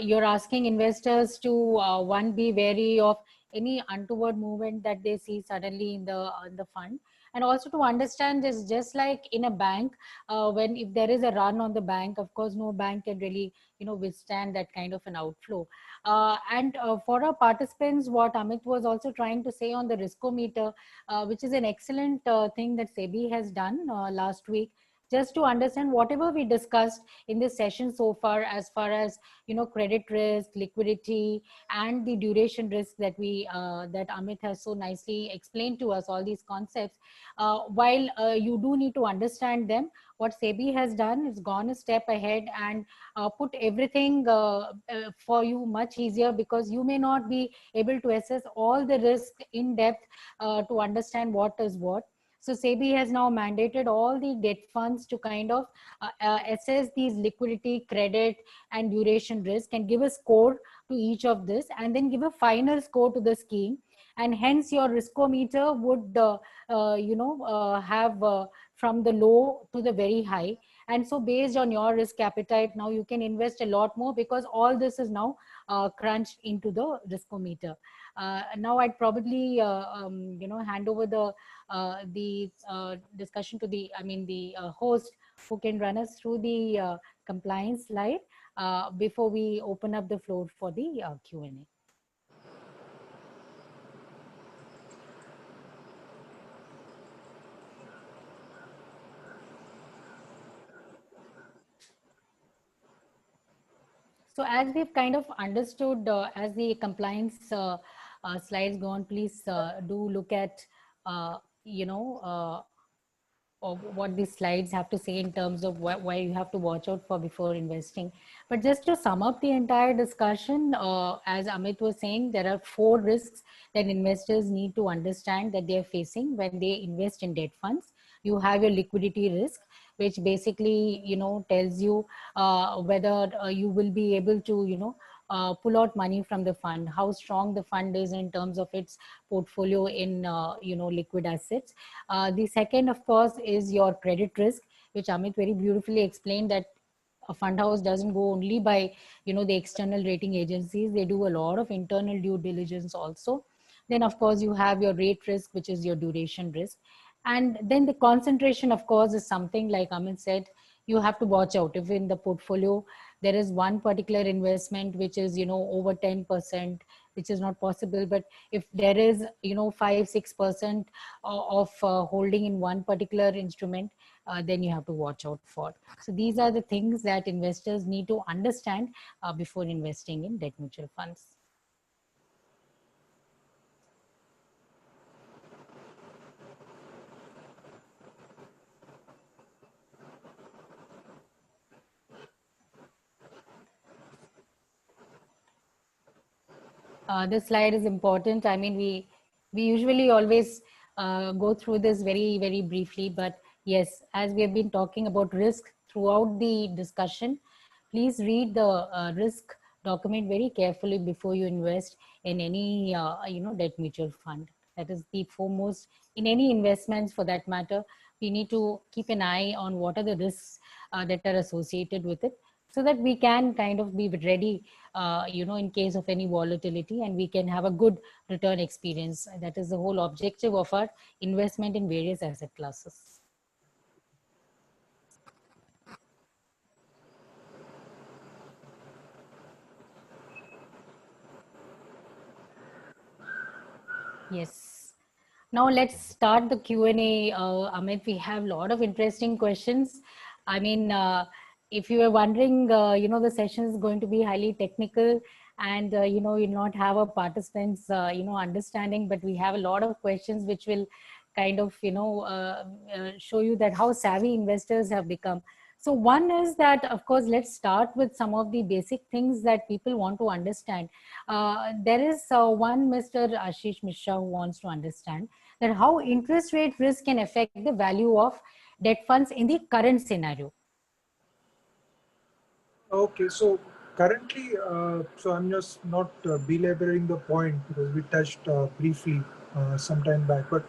you're asking investors to one, be wary of any untoward movement that they see suddenly in the fund, and also to understand this, just like in a bank, when if there is a run on the bank, of course no bank can really withstand that kind of an outflow. And for our participants, what Amit was also trying to say on the riskometer, which is an excellent thing that SEBI has done last week, just to understand whatever we discussed in this session so far as credit risk, liquidity, and the duration risk that that Amit has so nicely explained to us, all these concepts. While you do need to understand them, what SEBI has done is gone a step ahead and put everything for you much easier, because you may not be able to assess all the risk in depth to understand what is what. So SEBI has now mandated all the debt funds to kind of assess these liquidity, credit, and duration risk, and give a score to each of this, and then give a final score to the scheme. And hence your riskometer would, have from the low to the very high. And so based on your risk appetite, now you can invest a lot more, because all this is now crunched into the riskometer. Now I'd probably hand over the discussion to the host, who can run us through the compliance slide before we open up the floor for the Q&A. So as we've kind of understood, as the compliance slides go on, please do look at, of what these slides have to say in terms of why you have to watch out for before investing. But just to sum up the entire discussion, as Amit was saying, there are 4 risks that investors need to understand that they are facing when they invest in debt funds. You have your liquidity risk, which basically, tells you whether you will be able to, pull out money from the fund, how strong the fund is in terms of its portfolio in, liquid assets. The second, of course, is your credit risk, which Amit very beautifully explained, that a fund house doesn't go only by, the external rating agencies. They do a lot of internal due diligence also. Then, of course, you have your rate risk, which is your duration risk. And then the concentration, of course, is something like Amit said, you have to watch out. If in the portfolio, there is one particular investment, which is, over 10%, which is not possible. But if there is, 5-6% of holding in one particular instrument, then you have to watch out for. So these are the things that investors need to understand before investing in debt mutual funds. This slide is important. I mean, we usually always go through this very, very briefly, but yes, as we have been talking about risk throughout the discussion, please read the risk document very carefully before you invest in any, debt mutual fund. That is the foremost in any investments for that matter. We need to keep an eye on what are the risks that are associated with it, so that we can kind of be ready, in case of any volatility, and we can have a good return experience. That is the whole objective of our investment in various asset classes. Yes. Now let's start the Q&A. Amit, we have a lot of interesting questions. I mean, if you were wondering, the session is going to be highly technical, and, you'll not have a participants, understanding, but we have a lot of questions which will kind of, show you that how savvy investors have become. So one is that, of course, let's start with some of the basic things that people want to understand. There is one Mr. Ashish Mishra who wants to understand that how interest rate risk can affect the value of debt funds in the current scenario. Okay, so currently, so I'm just not belaboring the point because we touched briefly some time back. But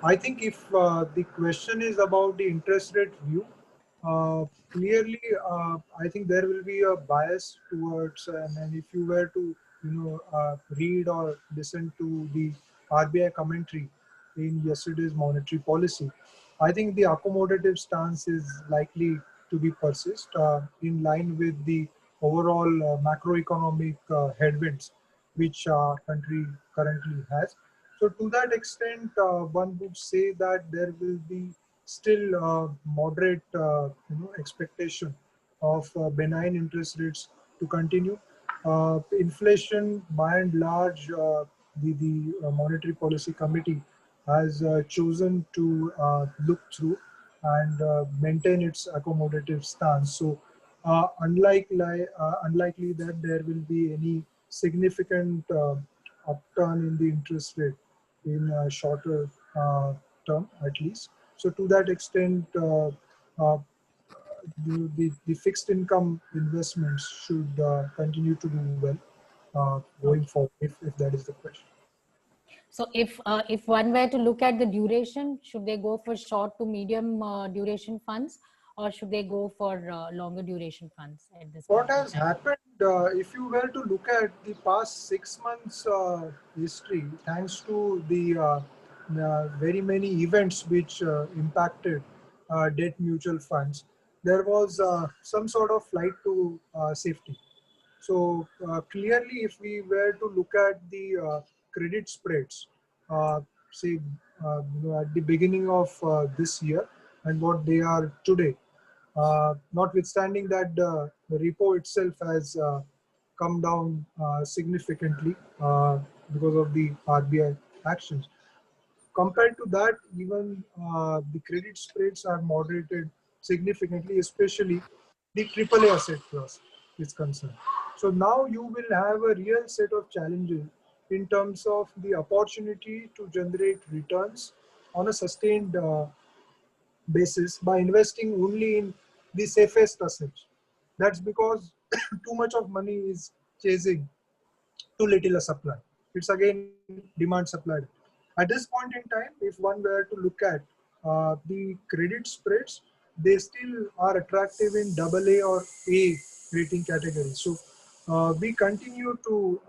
I think if the question is about the interest rate view, clearly, I think there will be a bias towards, and if you were to, read or listen to the RBI commentary in yesterday's monetary policy, I think the accommodative stance is likely to be persist in line with the overall macroeconomic headwinds which our country currently has. So to that extent, one would say that there will be still moderate expectation of benign interest rates to continue. Inflation, by and large, the Monetary Policy Committee has chosen to look through and maintain its accommodative stance. So unlikely that there will be any significant upturn in the interest rate in a shorter term at least. So to that extent, the fixed income investments should continue to do well going forward, if that is the question. So if one were to look at the duration, should they go for short to medium duration funds, or should they go for longer duration funds at this What point in has time? happened, if you were to look at the past 6 months history, thanks to the very many events which impacted debt mutual funds, there was some sort of flight to safety. So clearly, if we were to look at the credit spreads, say at the beginning of this year and what they are today, notwithstanding that the repo itself has come down significantly because of the RBI actions. Compared to that, even the credit spreads are moderated significantly, especially the AAA asset class is concerned. So now you will have a real set of challenges in terms of the opportunity to generate returns on a sustained basis by investing only in the safest assets. That's because too much of money is chasing too little a supply. It's again demand supply. At this point in time, if one were to look at the credit spreads, they still are attractive in AA or A rating categories. So we continue to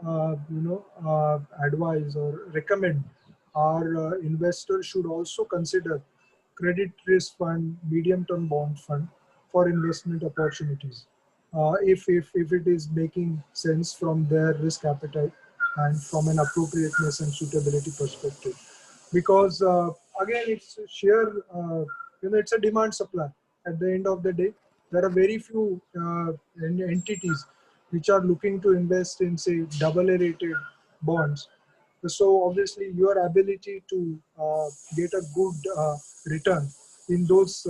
advise or recommend our investors should also consider credit risk fund, medium term bond fund for investment opportunities. If it is making sense from their risk appetite and from an appropriateness and suitability perspective, because again it's sheer it's a demand supply. At the end of the day, there are very few entities which are looking to invest in, say, AA rated bonds. So obviously your ability to get a good return in those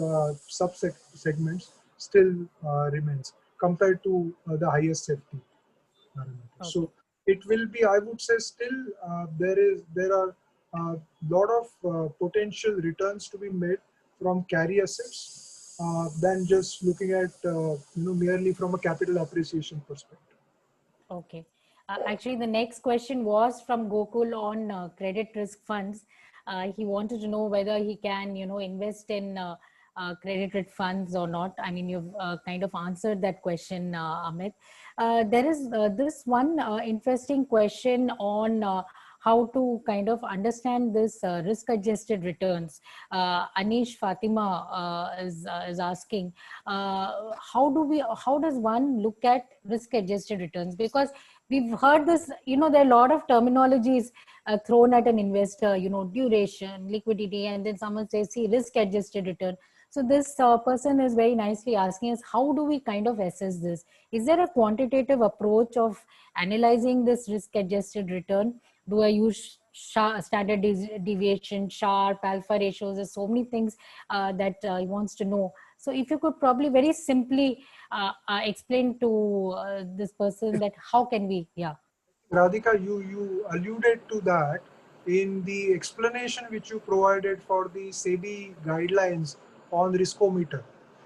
segments still remains compared to the highest safety parameters. Okay. So it will be, I would say, still there are a lot of potential returns to be made from carry assets than just looking at merely from a capital appreciation perspective. Okay. Actually, the next question was from Gokul on credit risk funds. He wanted to know whether he can, invest in credit risk funds or not. I mean, you've kind of answered that question, Amit. There is this one interesting question on how to kind of understand this risk-adjusted returns. Anish Fatima is asking, how does one look at risk-adjusted returns? Because we've heard this, there are a lot of terminologies thrown at an investor, duration, liquidity, and then someone says, see, risk-adjusted return. So this person is very nicely asking us, how do we kind of assess this? Is there a quantitative approach of analyzing this risk-adjusted return? Do I use standard deviation, Sharpe, alpha ratios? There's so many things that he wants to know. So if you could probably very simply explain to this person that how can we, Radhika, you alluded to that in the explanation which you provided for the SEBI guidelines on riskometer.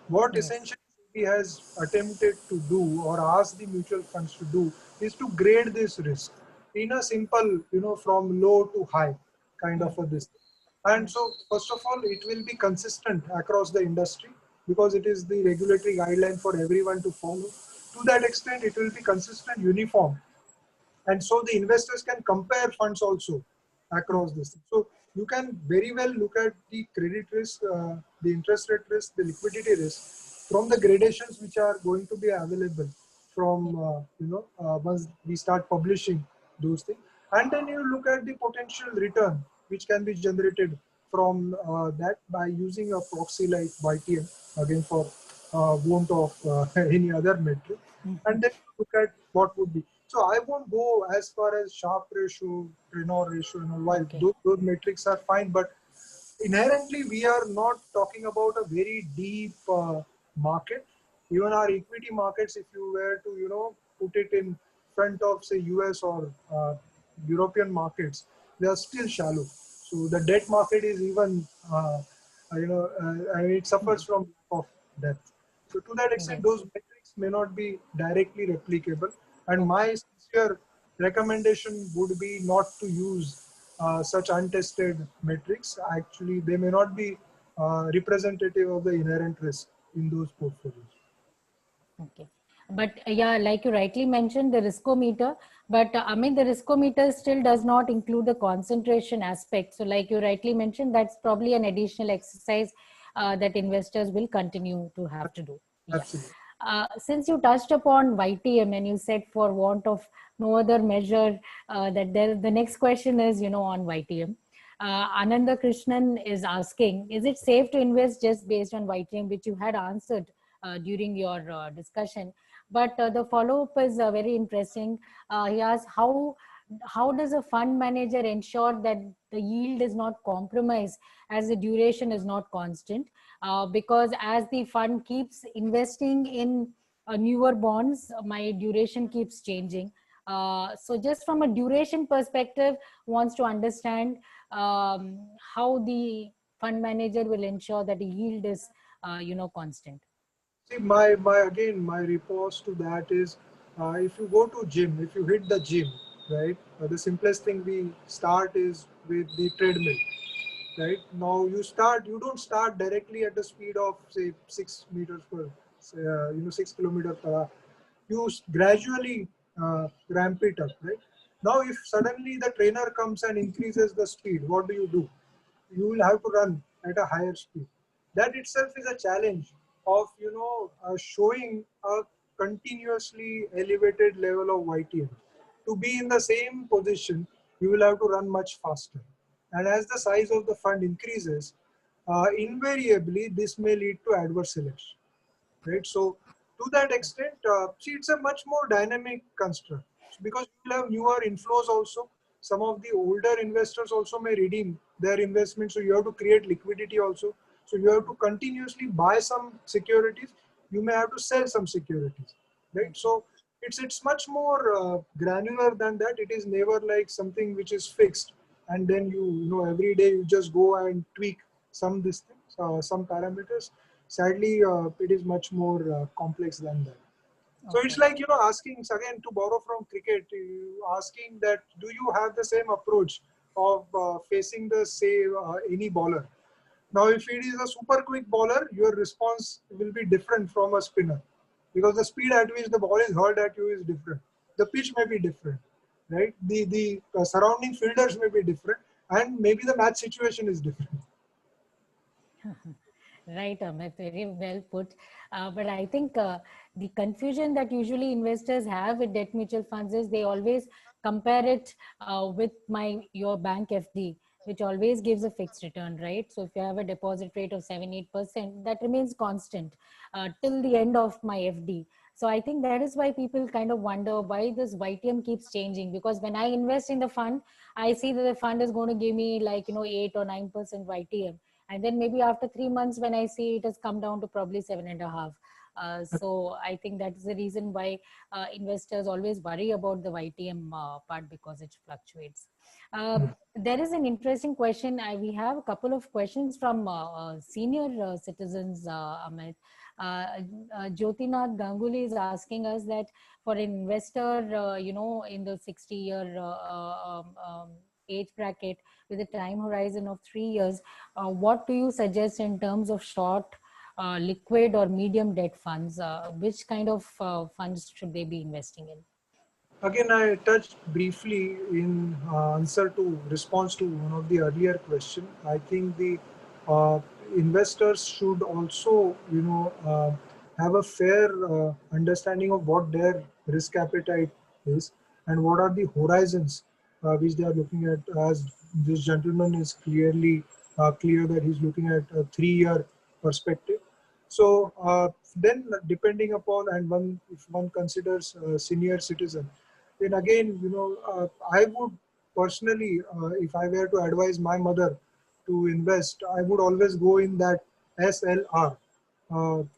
What Yes. essentially SEBI has attempted to do or asked the mutual funds to do is to grade this risk in a simple, from low to high kind of a this. And so, first of all, it will be consistent across the industry because it is the regulatory guideline for everyone to follow. To that extent, it will be consistent, uniform. And so the investors can compare funds also across this. So you can very well look at the credit risk, the interest rate risk, the liquidity risk from the gradations which are going to be available from, once we start publishing those things. And then you look at the potential return which can be generated from that by using a proxy like YTM, again for want of any other metric. And then look at what would be. So I won't go as far as Sharpe ratio, Renault ratio, while Okay. those metrics are fine, but inherently we are not talking about a very deep market. Even our equity markets, if you were to put it in front of, say, US or European markets, they are still shallow. So the debt market is even it suffers from lack of depth. So to that extent, Right. those metrics may not be directly replicable. And my sincere recommendation would be not to use such untested metrics. Actually, they may not be representative of the inherent risk in those portfolios. Okay. But yeah, like you rightly mentioned, the riskometer, but I mean, the riskometer still does not include the concentration aspect. So like you rightly mentioned, that's probably an additional exercise that investors will continue to have to do. Yeah. Absolutely. Since you touched upon YTM and you said for want of no other measure, that the next question is, on YTM. Ananda Krishnan is asking, is it safe to invest just based on YTM, which you had answered during your discussion? But the follow-up is very interesting. He asks, how does a fund manager ensure that the yield is not compromised as the duration is not constant? Because as the fund keeps investing in newer bonds, my duration keeps changing. So just from a duration perspective, wants to understand how the fund manager will ensure that the yield is, constant. See, my response to that is, if you go to gym, if you hit the gym, right, the simplest thing we start is with the treadmill, right? Now you don't start directly at the speed of say 6 meters per, 6 kilometers per hour. You gradually ramp it up, right? Now, if suddenly the trainer comes and increases the speed, what do? You will have to run at a higher speed. That itself is a challenge of showing a continuously elevated level of YTM. To be in the same position, you will have to run much faster. And as the size of the fund increases, invariably this may lead to adverse selection, right? So to that extent, see, it's a much more dynamic construct because you will have newer inflows also. Some of the older investors also may redeem their investment, so you have to create liquidity also. So you have to continuously buy some securities. You may have to sell some securities, right? So it's much more granular than that. It is never like something which is fixed, and then every day you just go and tweak some these things, some parameters. Sadly, it is much more complex than that. So it's like, asking again, to borrow from cricket, asking that, do you have the same approach of facing the any bowler? Now, if it is a super quick bowler, your response will be different from a spinner because the speed at which the ball is hurled at you is different. The pitch may be different, right? The surrounding fielders may be different, and maybe the match situation is different. Right, Amit, very well put. But I think the confusion that usually investors have with debt mutual funds is they always compare it with your bank FD, which always gives a fixed return, right? So if you have a deposit rate of 7-8%, that remains constant till the end of my FD. So I think that is why people kind of wonder why this YTM keeps changing, because when I invest in the fund, I see that the fund is going to give me 8 or 9% YTM. And then maybe after 3 months, when I see it has come down to probably 7.5. So I think that's the reason why investors always worry about the YTM part, because it fluctuates. There is an interesting question. We have a couple of questions from senior citizens, Amit. Jyotinath Ganguly is asking us that for an investor, in the 60-year age bracket with a time horizon of 3 years, what do you suggest in terms of short, liquid or medium debt funds? Which kind of funds should they be investing in? Again, I touched briefly in response to one of the earlier question. I think the investors should also, have a fair understanding of what their risk appetite is and what are the horizons which they are looking at. As this gentleman is clearly clear that he's looking at a 3-year perspective. So then, depending upon, and if one considers a senior citizen, then again, I would personally, if I were to advise my mother to invest, I would always go in that SLR,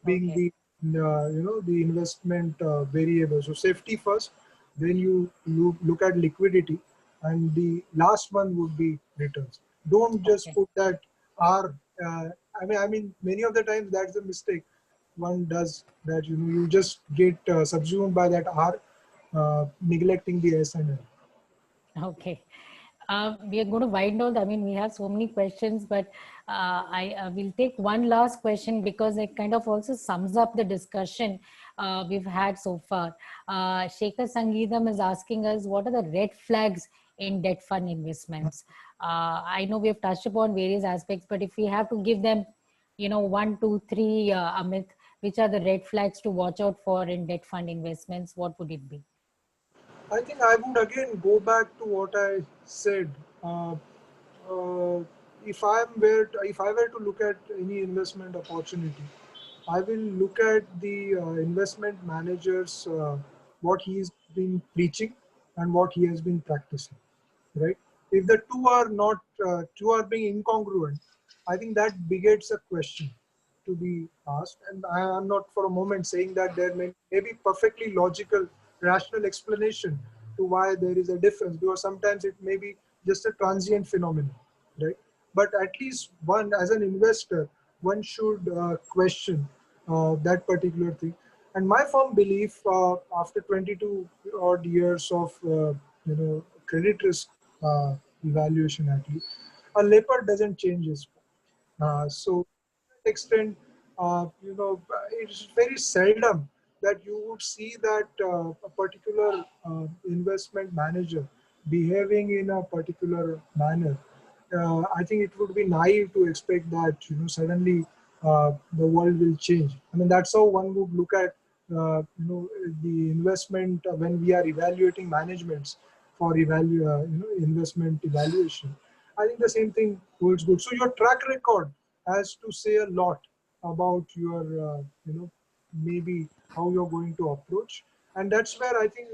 being Okay. the investment variable. So safety first, then you look at liquidity, and the last one would be returns. Don't just Okay. put that R. I mean, many of the times that's a mistake one does, that you just get subsumed by that R, neglecting the S and L. Okay. We are going to wind down. I mean, we have so many questions, but I will take one last question because it kind of also sums up the discussion we've had so far. Shekhar Sangeetam is asking us, what are the red flags in debt fund investments? I know we have touched upon various aspects, but if we have to give them, 1, 2, 3, Amit, which are the red flags to watch out for in debt fund investments, what would it be? I think I would again go back to what I said. Uh, if I were to look at any investment opportunity, I will look at the investment manager's what he's been preaching and what he has been practicing, right? If the two are being incongruent, I think that begets a question to be asked. And I am not for a moment saying that there may be perfectly logical, rational explanation to why there is a difference, because sometimes it may be just a transient phenomenon, right? But at least one, as an investor, one should question that particular thing. And my firm belief, after 22 odd years of credit risk evaluation, at least, a leopard doesn't change his form. So, to that extent, it's very seldom that you would see that a particular investment manager behaving in a particular manner. I think it would be naive to expect that suddenly the world will change. I mean, that's how one would look at the investment when we are evaluating managements for investment evaluation. I think the same thing holds good. So your track record has to say a lot about your maybe how you're going to approach, and that's where I think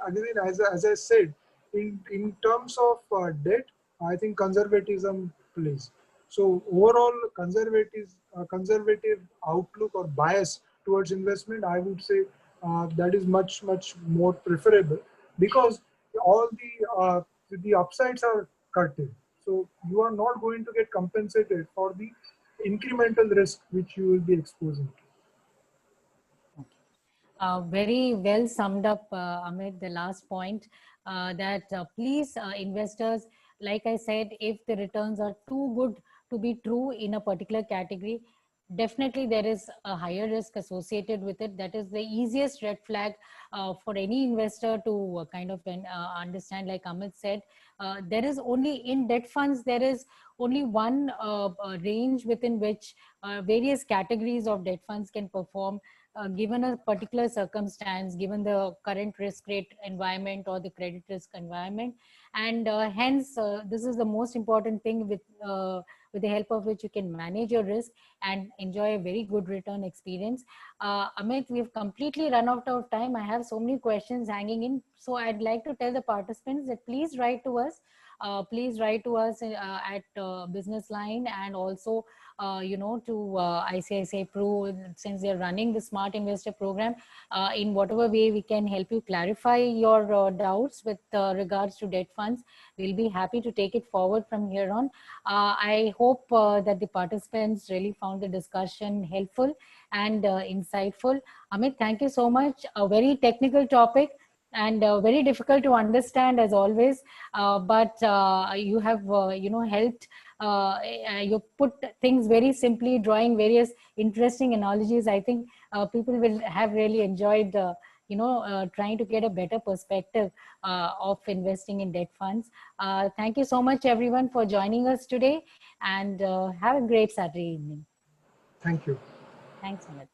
again, as I said, in terms of debt, I think conservatism plays. So overall, conservative outlook or bias towards investment, I would say that is much more preferable, because all the upsides are curtailed. So you are not going to get compensated for the incremental risk which you will be exposing to. Very well summed up, Amit, the last point, that please, investors, like I said, if the returns are too good to be true in a particular category, definitely there is a higher risk associated with it. That is the easiest red flag for any investor to kind of understand. Like Amit said, there is only in debt funds, there is only one range within which various categories of debt funds can perform, given a particular circumstance, given the current risk rate environment or the credit risk environment. And hence, this is the most important thing with the help of which you can manage your risk and enjoy a very good return experience. Amit, we've completely run out of time. I have so many questions hanging in. So I'd like to tell the participants that please write to us. Please write to us at Business Line, and also to ICICI Pru, since they're running the Smart Investor program. In whatever way we can help you clarify your doubts with regards to debt funds, we'll be happy to take it forward from here on. I hope that the participants really found the discussion helpful and insightful. Amit, thank you so much. A very technical topic and very difficult to understand as always, but you have helped, you put things very simply, drawing various interesting analogies. I think people will have really enjoyed trying to get a better perspective of investing in debt funds. Thank you so much everyone for joining us today, and have a great Saturday evening. Thank you. Thanks, Amit.